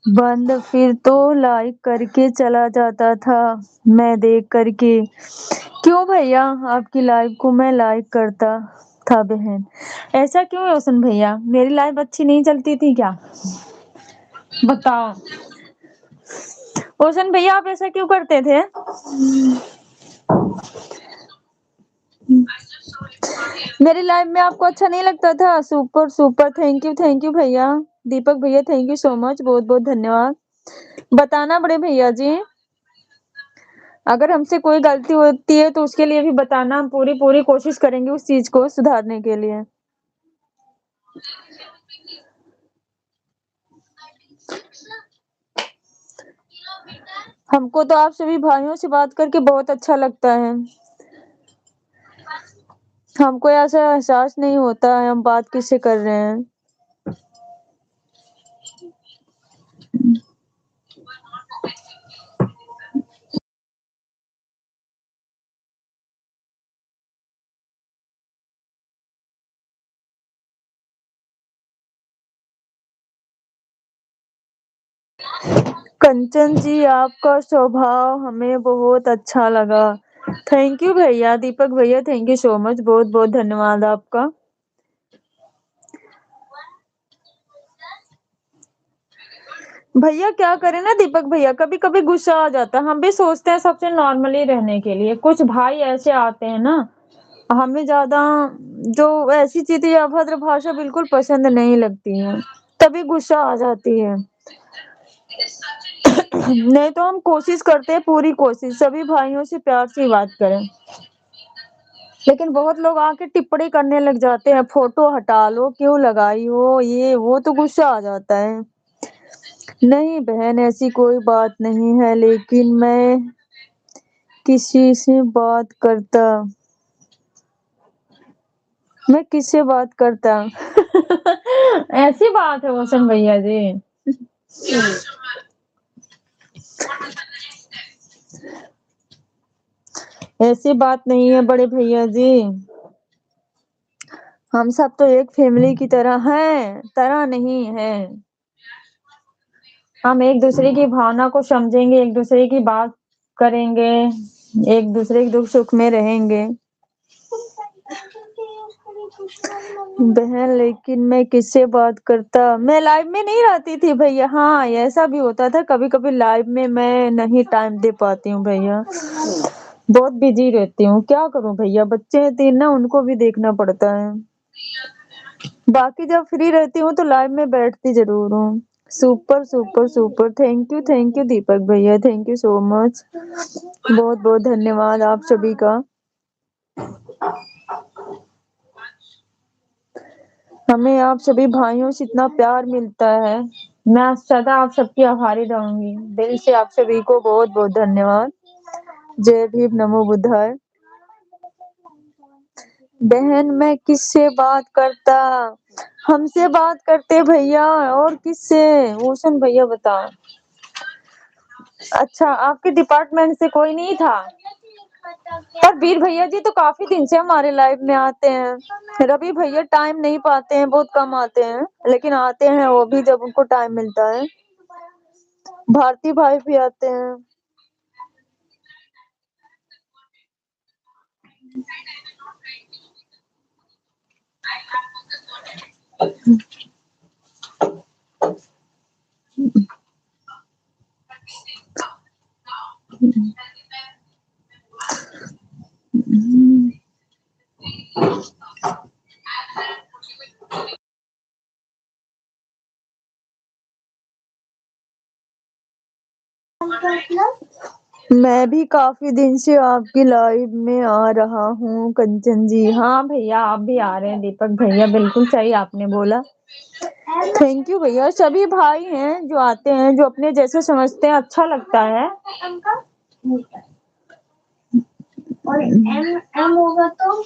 बंद, फिर तो लाइक करके चला जाता था, मैं देख करके। क्यों भैया, आपकी लाइव को मैं लाइक करता था बहन, ऐसा क्यों रोशन भैया, मेरी लाइव अच्छी नहीं चलती थी क्या, बताओ। रोशन भैया आप ऐसा क्यों करते थे? मेरी लाइफ में आपको अच्छा नहीं लगता था? सुपर, सुपर, थैंक यू भैया। दीपक भैया थैंक यू सो मच, बहुत-बहुत धन्यवाद। बताना बड़े भैया जी, अगर हमसे कोई गलती होती है तो उसके लिए भी बताना, हम पूरी-पूरी कोशिश करेंगे उस चीज़ को सुधारने के लिए। हमको तो आप सभी भाइयों से बात करके बहुत अच्छा लगता है। हमको ऐसा एहसास नहीं होता है हम बात किससे कर रहे हैं। कंचन जी, आपका स्वभाव हमें बहुत अच्छा लगा। थैंक यू भैया, दीपक भैया थैंक यू सो मच, बहुत-बहुत धन्यवाद आपका। भैया क्या करें ना दीपक भैया, कभी-कभी गुस्सा आ जाता है। हम भी सोचते हैं सबसे नॉर्मली रहने के लिए। कुछ भाई ऐसे आते हैं ना, हमें ज़्यादा जो ऐसी चीज़ें या अभद्र भाषा बिल्कुल पसंद नहीं लगती हैं, तभी गुस्सा आ जाती है। नहीं तो हम कोशिश करते हैं, पूरी कोशिश सभी भाइयों से प्यार से बात करें। लेकिन बहुत लोग आके टिप्पणी करने लग जाते हैं, फोटो हटा लो, क्यों लगाई हो, ये वो, तो गुस्सा आ जाता है। नहीं बहन, ऐसी कोई बात नहीं है, लेकिन मैं किसी से बात करता मैं किससे बात करता ऐसी बात है रोशन भैया जी। ऐसी बात नहीं है बड़े भैया जी, हम सब तो एक फैमिली की तरह हैं, तरह नहीं है। हम एक दूसरे की भावना को समझेंगे, एक दूसरे की बात करेंगे, एक दूसरे के दुख सुख में रहेंगे। बहन लेकिन मैं किससे बात करता? मैं लाइव में नहीं रहती थी भैया। हाँ, ऐसा भी होता था, कभी-कभी लाइव में मैं नहीं टाइम दे पाती हूँ भैया। बहुत बिजी रहती हूँ, क्या करूँ भैया, बच्चे हैं 3 ना, उनको भी देखना पड़ता है। बाकी जब फ्री रहती हूँ तो लाइव में बैठती जरूर हूँ। Super, super, super, thank you Deepak भैया, थैंक यू सो मच। बहुत-बहुत धन्यवाद आप सभी का। हमें आप सभी भाइयों से इतना प्यार मिलता है, मैं सदा आप सबकी आभारी रहूंगी। दिल से आप सभी को बहुत-बहुत धन्यवाद। जय भीम, नमो बुद्धाय। बहन मैं किससे बात करता? हमसे बात करते भैया, और किससे? रोशन भैया बता। अच्छा, आपके डिपार्टमेंट से कोई नहीं था? पर वीर भैया जी तो काफी दिन से हमारे लाइफ में आते हैं। रवि भैया टाइम नहीं पाते हैं, बहुत कम आते हैं, लेकिन आते हैं वो भी जब उनको टाइम मिलता है। भारती भाई भी आते हैं। मैं भी काफी दिन से आपकी लाइव में आ रहा हूँ कंचन जी। हाँ भैया, आप भी आ रहे हैं दीपक भैया, बिल्कुल सही आपने बोला। थैंक यू भैया, सभी भाई हैं जो आते हैं, जो अपने जैसे समझते हैं, अच्छा लगता है। और एम एम होगा तो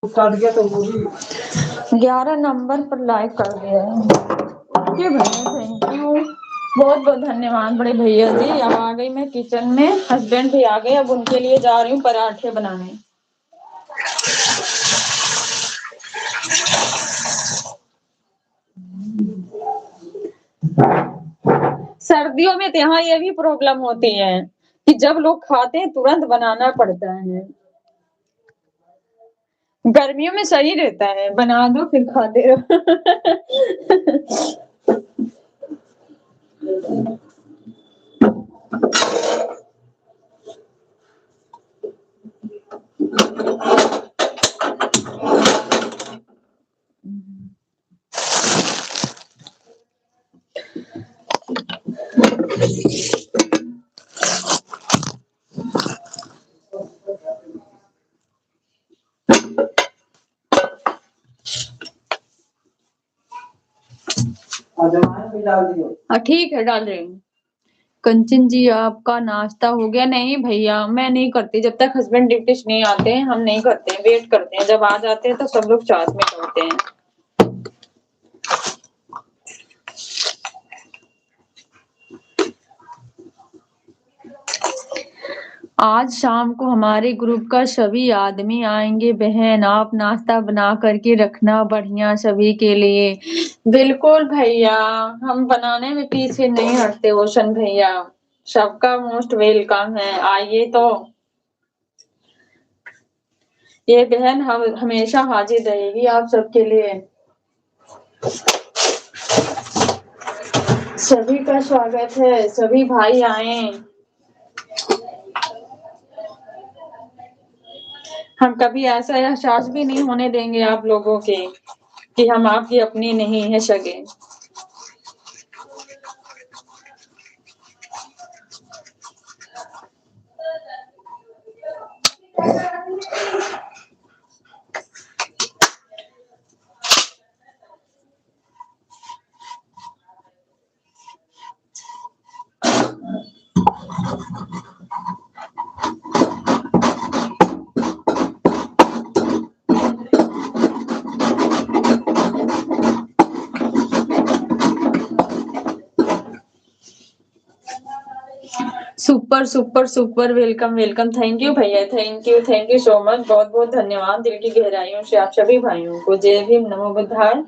स्टार्ट किया तो वो भी 11 नंबर पर लाइक कर दिया है। ओके भैया, थैंक यू, बहुत बहुत धन्यवाद बड़े भैया जी। अब आ गई मैं किचन में, हस्बैंड भी आ गए, अब उनके लिए जा रही हूँ पराठे बनाने। सर्दियों में तो यहाँ ये भी प्रॉब्लम होती है कि जब लोग खाते हैं तुरंत बनाना पड़ता है। गर्मियों में सही रहता है, बना दो फिर खाते रहो। ठीक है, डाल रही हूँ। कंचन जी, आपका नाश्ता हो गया? नहीं भैया, मैं नहीं करती जब तक हस्बैंड ड्यूटी से नहीं आते हैं, हम नहीं करते हैं, वेट करते हैं, जब आ जाते हैं तो सब लोग साथ में करते हैं। आज शाम को हमारे ग्रुप का सभी आदमी आएंगे। बहन, आप नाश्ता बना करके रखना बढ़िया सभी के लिए। बिल्कुल भैया, हम बनाने में पीछे नहीं हटते ओशन भैया, सबका मोस्ट वेलकम है, आइए तो। ये बहन हम हमेशा हाजिर रहेगी आप सबके लिए। सभी का स्वागत है, सभी भाई आए। हम कभी ऐसा एहसास भी नहीं होने देंगे आप लोगों के कि हम आपकी अपनी नहीं है सगे। Super super super, welcome welcome, thank you भैया, थैंक यू सो मच, बहुत बहुत धन्यवाद दिल की गहराइयों से आप सभी भाइयों को। जय भीम, नमो बुद्धाय।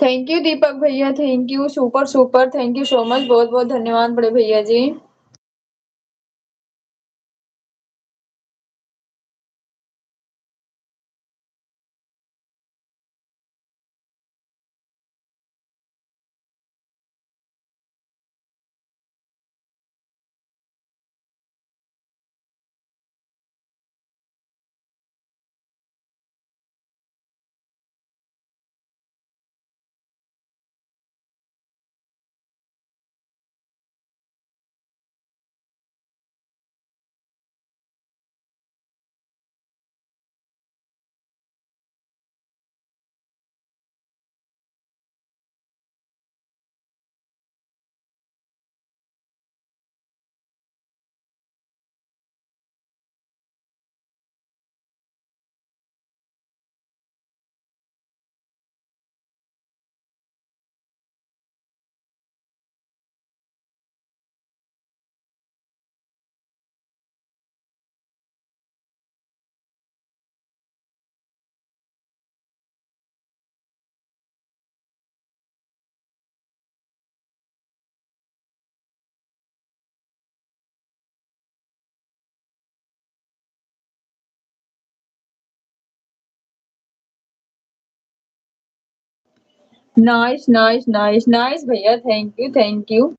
थैंक यू दीपक भैया, thank you, super super, thank you so much, बहुत बहुत धन्यवाद बड़े भैया जी। नाइस नाइस नाइस नाइस भैया, थैंक यू थैंक यू।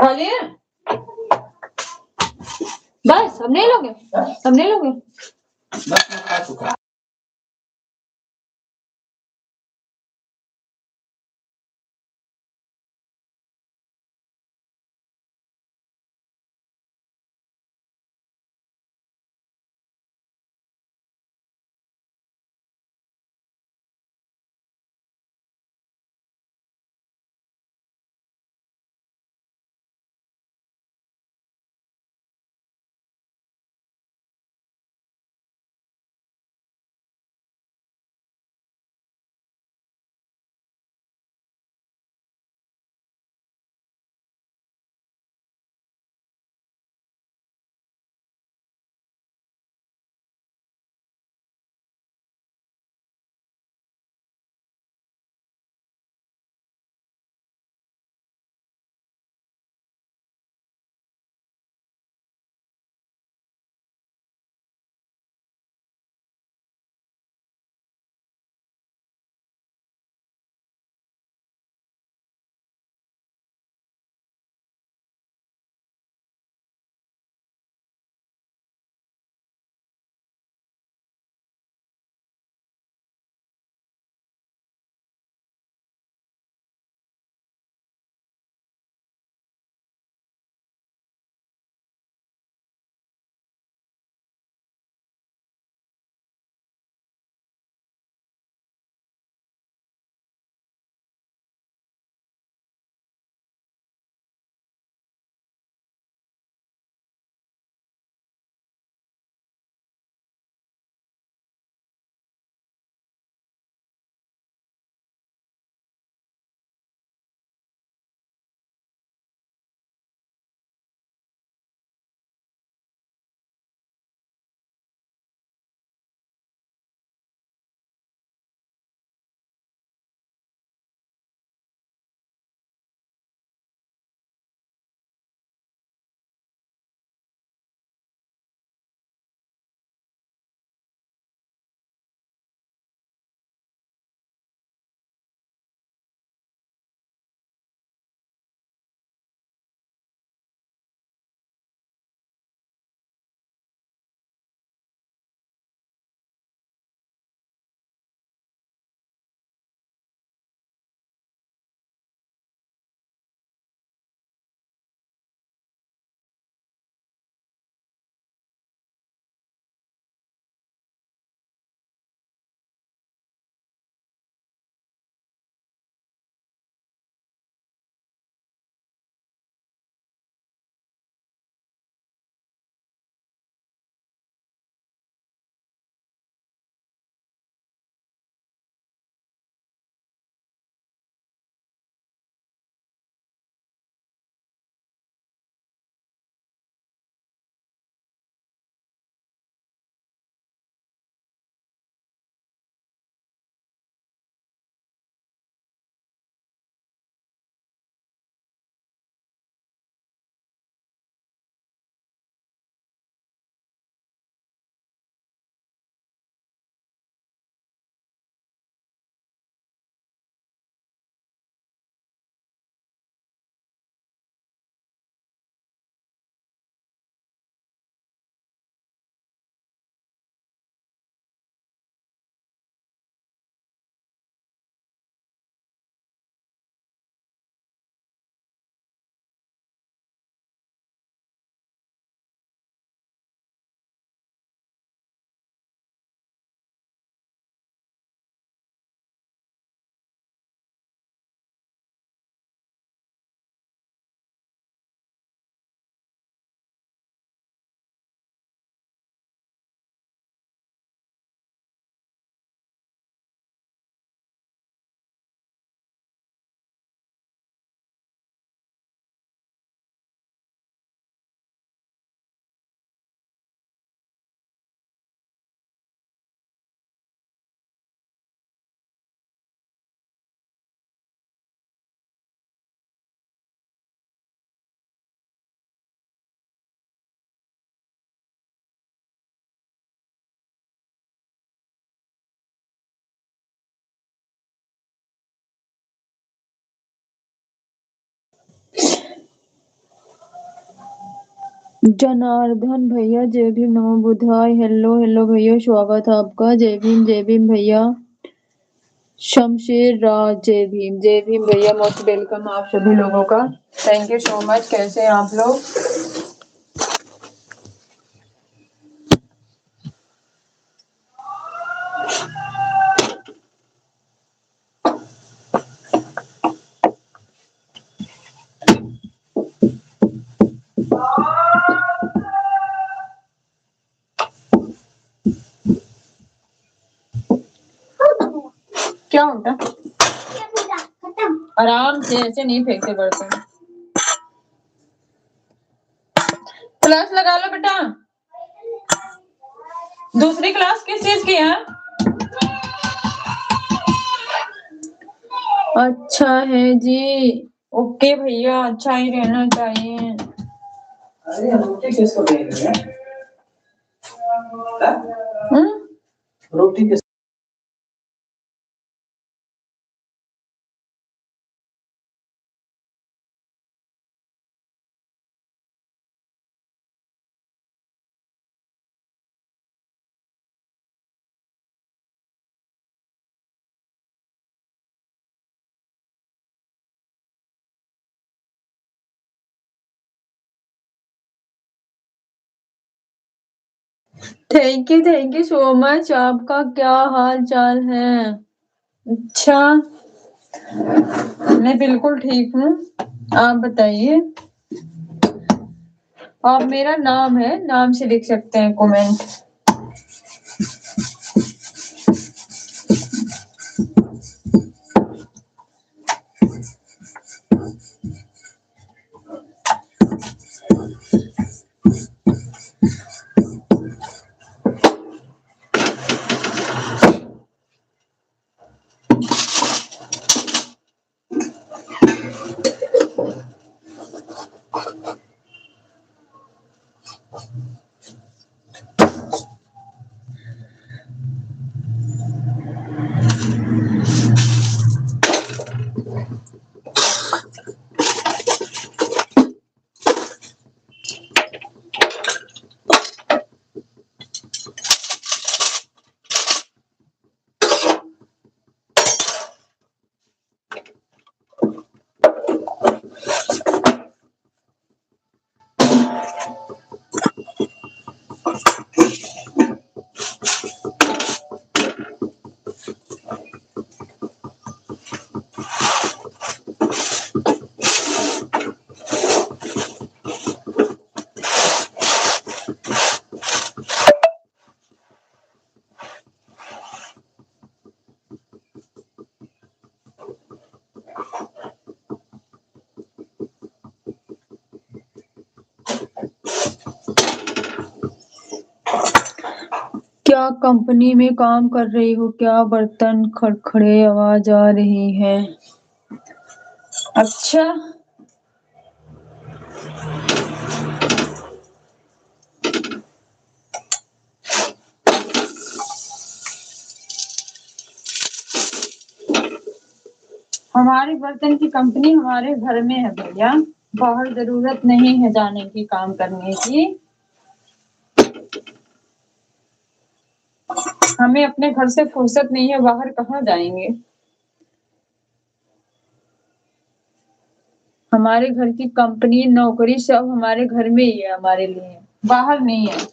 खा लिए? बस अब नहीं लोगे? अब नहीं लोगे? जनार्दन भैया जय भीम नमो बुधाय। हेलो हेलो भैया, स्वागत है आपका। जय भीम भैया। शमशेर राज जय भीम भैया। मोस्ट वेलकम आप सभी लोगों का। Thank you so much. कैसे हैं आप लोग? क्या होता? आराम से, ऐसे नहीं फेंकते बर्तन। क्लास लगा लो बेटा। दूसरी क्लास किस चीज की है? अच्छा है जी। ओके भैया, अच्छा ही रहना चाहिए। अरे रोटी किसको देख रहे हैं? रोटी किस थैंक यू सो मच। आपका क्या हाल चाल है? अच्छा, मैं बिल्कुल ठीक हूँ। आप बताइए। आप मेरा नाम है, नाम से लिख सकते हैं कमेंट। क्या कंपनी में काम कर रही हो क्या? बर्तन खड़खड़े आवाज आ रही है। अच्छा, हमारे बर्तन की कंपनी हमारे घर में है भैया। बाहर जरूरत नहीं है जाने की काम करने की। हमें अपने घर से फुर्सत नहीं है, बाहर कहाँ जाएंगे। हमारे घर की कंपनी, नौकरी सब हमारे घर में ही है, हमारे लिए बाहर नहीं है।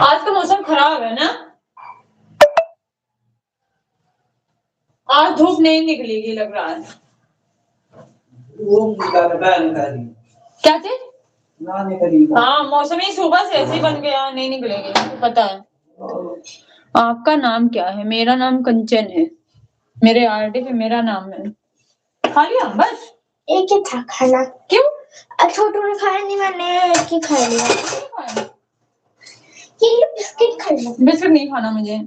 आज का मौसम खराब है ना। आज धूप नहीं निकलेगी लग रहा है। क्या चीज? हाँ मौसमी सुबह से ऐसे ही बन गया, नहीं निकलेगी, पता है। आपका नाम क्या है? मेरा नाम कंचन है। मेरे आरडी पे मेरा नाम है। खा लिया बस? एक ही था खाना। क्यों? छोटू ने खाया नहीं, मैंने एक ही खा लिया। ये बिस्किट खा लिया। बिस्किट नहीं खाना मुझे।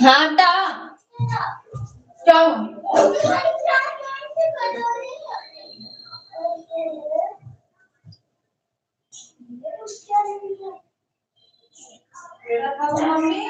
हाँ बेटा क्या मम्मी?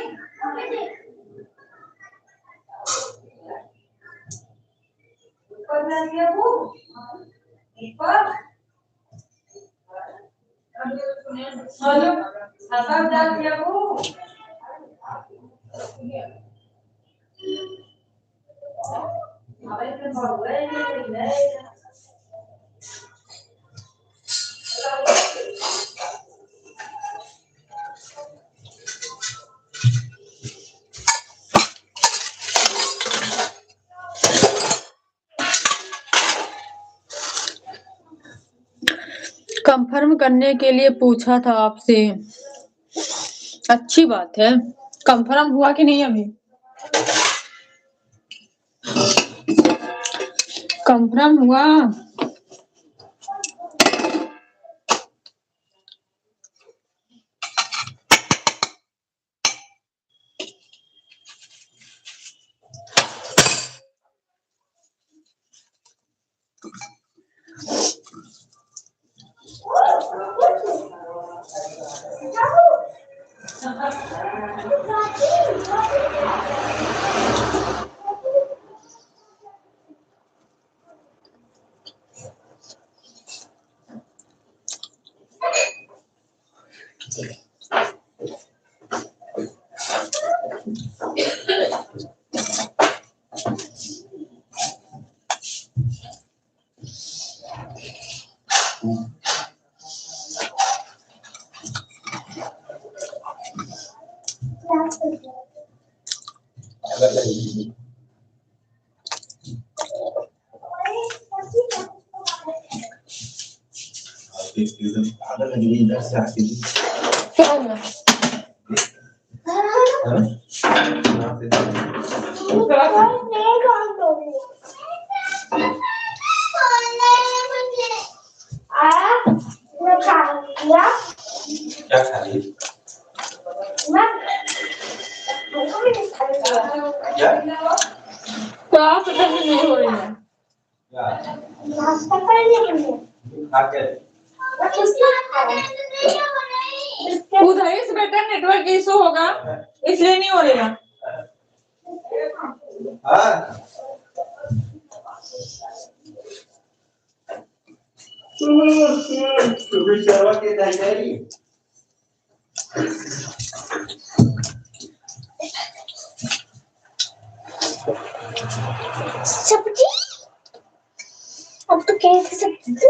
कंफर्म करने के लिए पूछा था आपसे। अच्छी बात है। कंफर्म हुआ कि नहीं अभी? कंफर्म हुआ? क्या हुआ? क्या खा रही? क्लास अटेंड नहीं हो रही है। उधर से बेटा नेटवर्क इशू होगा, इसलिए नहीं हो रही है। सब्जी अब तो कैसे सब्जी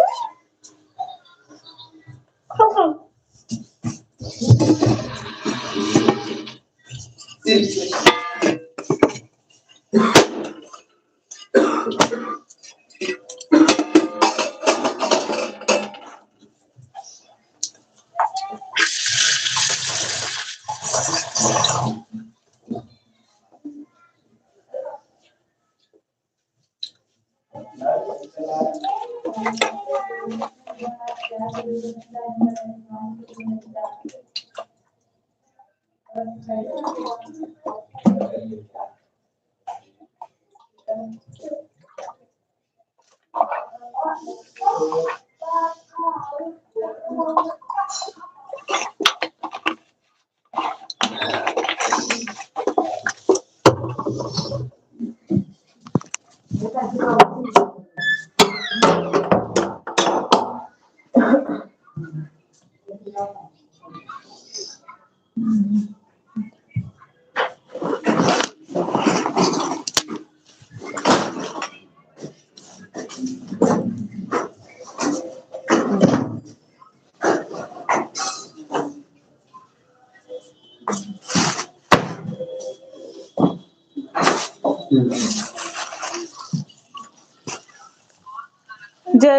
जय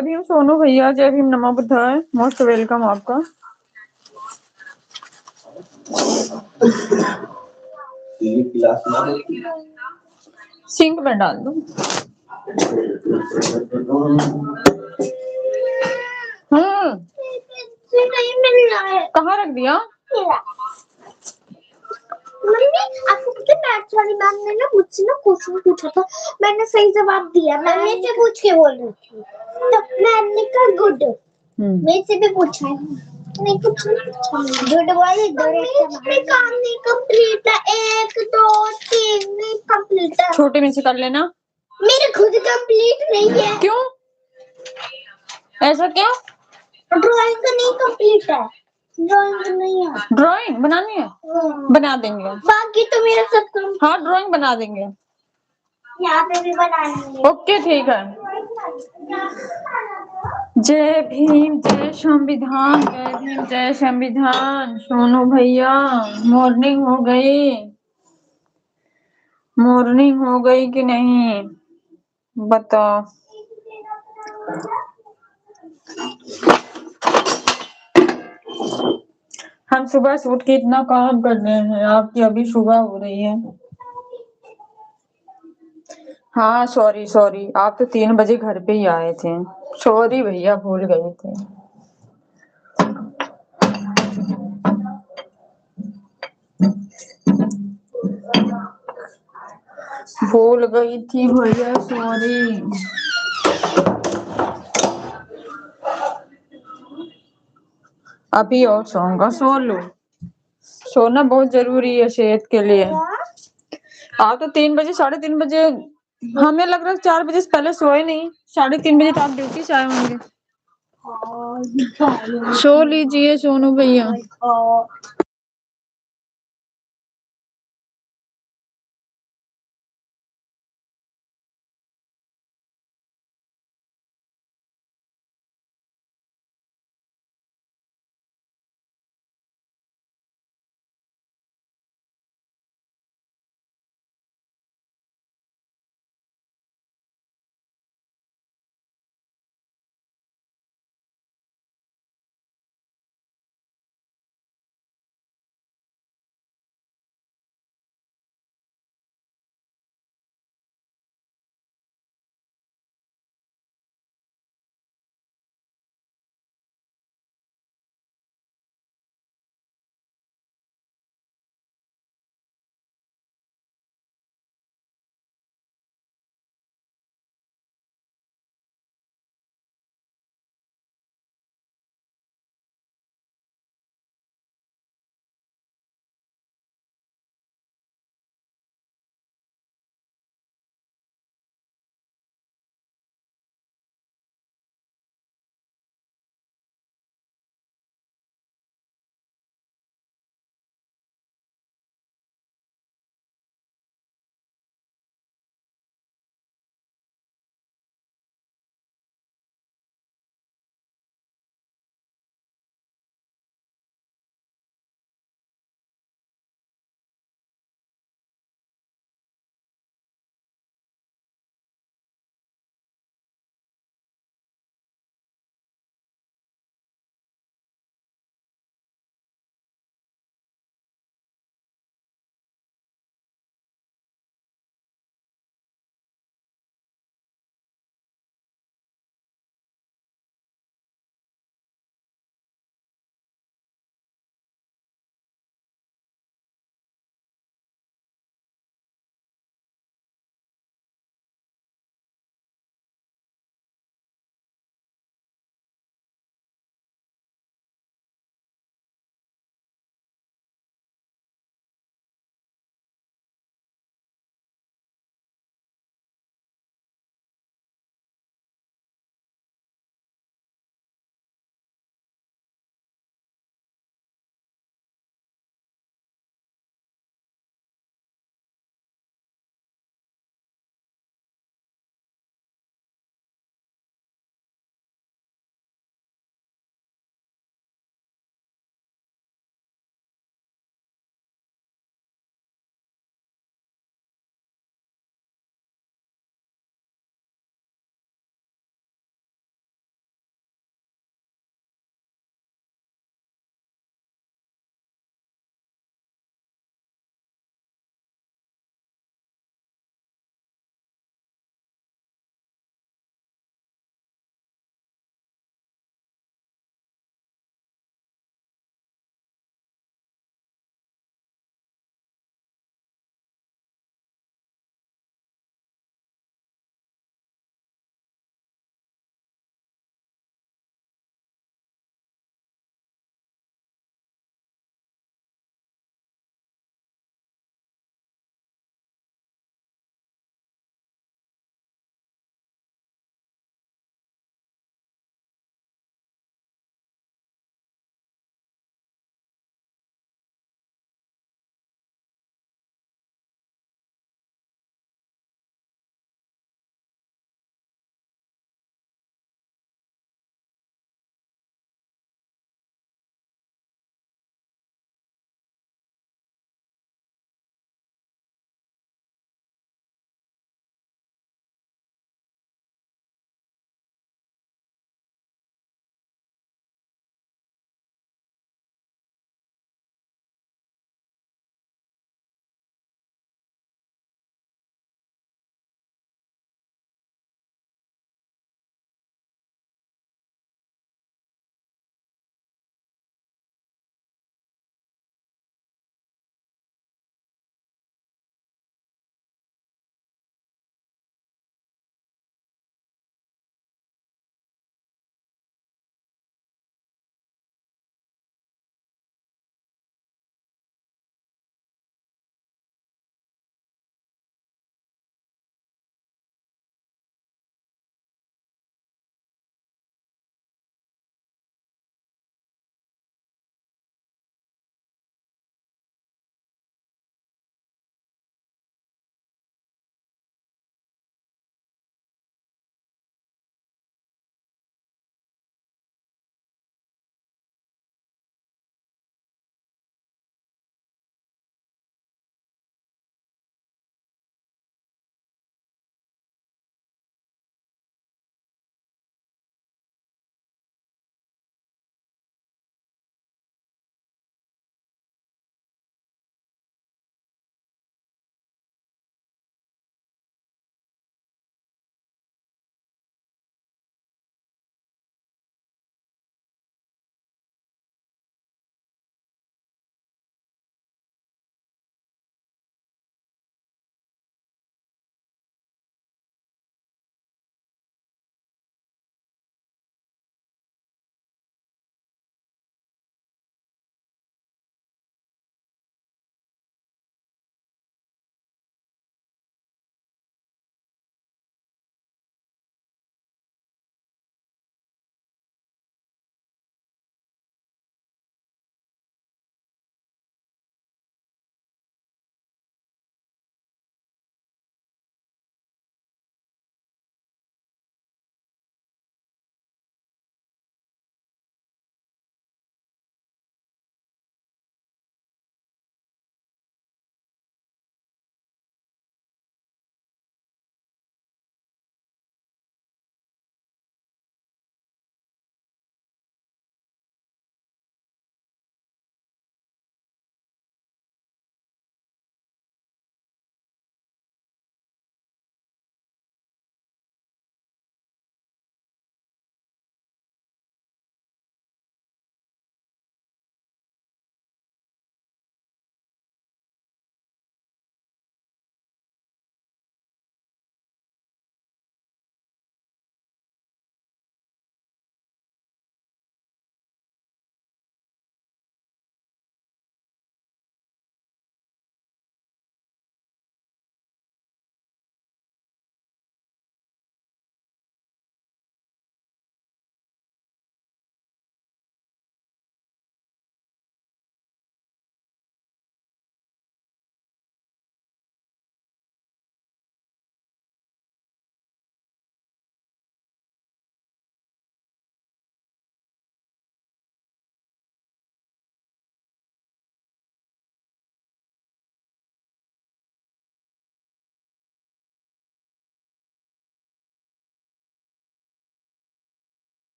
भीम सोनू भैया, जय भीम, नमो बुद्धाय, मोस्ट वेलकम आपका। सिंक में डाल दो। नहीं मिल रहा है। कहाँ रख दिया? मम्मी आपको पता है मैथ्स वाली मैम ने ना मुझसे ना क्वेश्चन पूछा था, मैंने सही जवाब दिया। मैंने से पूछ के बोल रही थी तो मैम ने कहा गुड। मेरे से भी पूछा है, नहीं कुछ नहीं पूछा। गुड वाली दो काम नहीं कंप्लीट है, 1 2 3 नहीं कंप्लीट है। छोटे में से कर लेना। मेरे खुद कंप्लीट नहीं है। क्यों ऐसा क्यों? ड्राइंग का नहीं कंप्लीट है, ड्राइंग नहीं है। ड्राइंग बनानी है, बना देंगे। बाकी तो मेरा सब काम। हाँ ड्राइंग बना देंगे, यहाँ पे भी बनानी है। ओके ठीक है। जय भीम, जय संविधान, जय भीम, जय संविधान। सोनू भैया मॉर्निंग हो गई, मॉर्निंग हो गई कि नहीं बताओ। हम सुबह से उठ के इतना काम कर रहे हैं, आपकी अभी सुबह हो रही है। हाँ सॉरी सॉरी, आप तो 3 बजे घर पे ही आए थे। सॉरी भैया, भूल गए थे। भूल गई थी भैया, सॉरी। अभी और सोऊंगा, सो लो। सोना बहुत जरूरी है सेहत के लिए। आप तो 3 बजे 3:30 बजे, हमें लग रहा है 4 बजे से पहले सोए नहीं। 3:30 बजे तो आप ड्यूटी से आए होंगे। सो लीजिए सोनू भैया।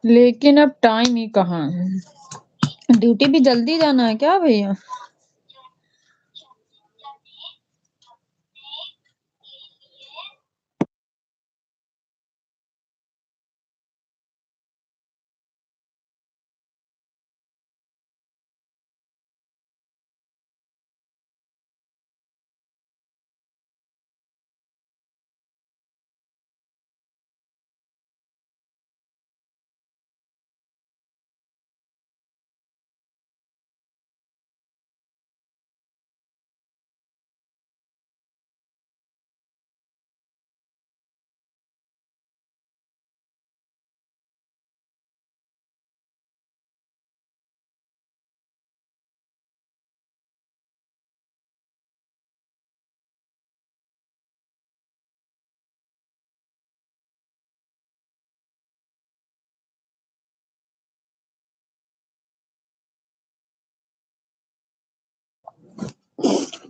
लेकिन अब टाइम ही कहाँ है, ड्यूटी भी जल्दी जाना है क्या भैया?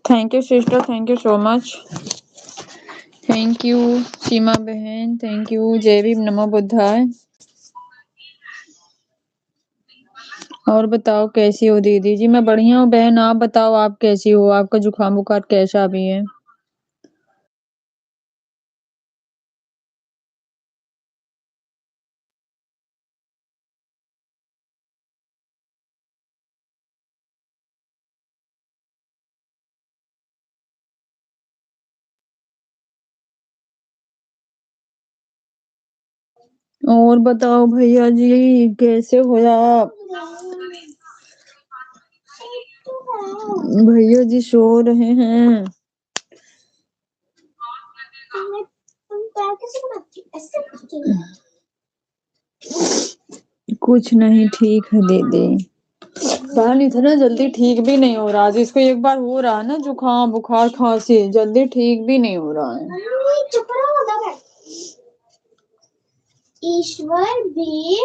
Thank you sister, thank you so much. Thank you Seema बहन, थैंक यू। जय भीम, नमो बुद्धाय। और बताओ कैसी हो दीदी जी? मैं बढ़िया हूँ बहन, आप बताओ आप कैसी हो? आपका जुकाम बुखार कैसा भी है? और बताओ भैया जी कैसे हो आप? भैया जी सो रहे हैं। कुछ नहीं, ठीक है दीदी। बहन इतना जल्दी ठीक भी नहीं हो रहा, जिसको एक बार हो रहा है ना जुकाम बुखार खांसी, जल्दी ठीक भी नहीं हो रहा है। ईश्वर भी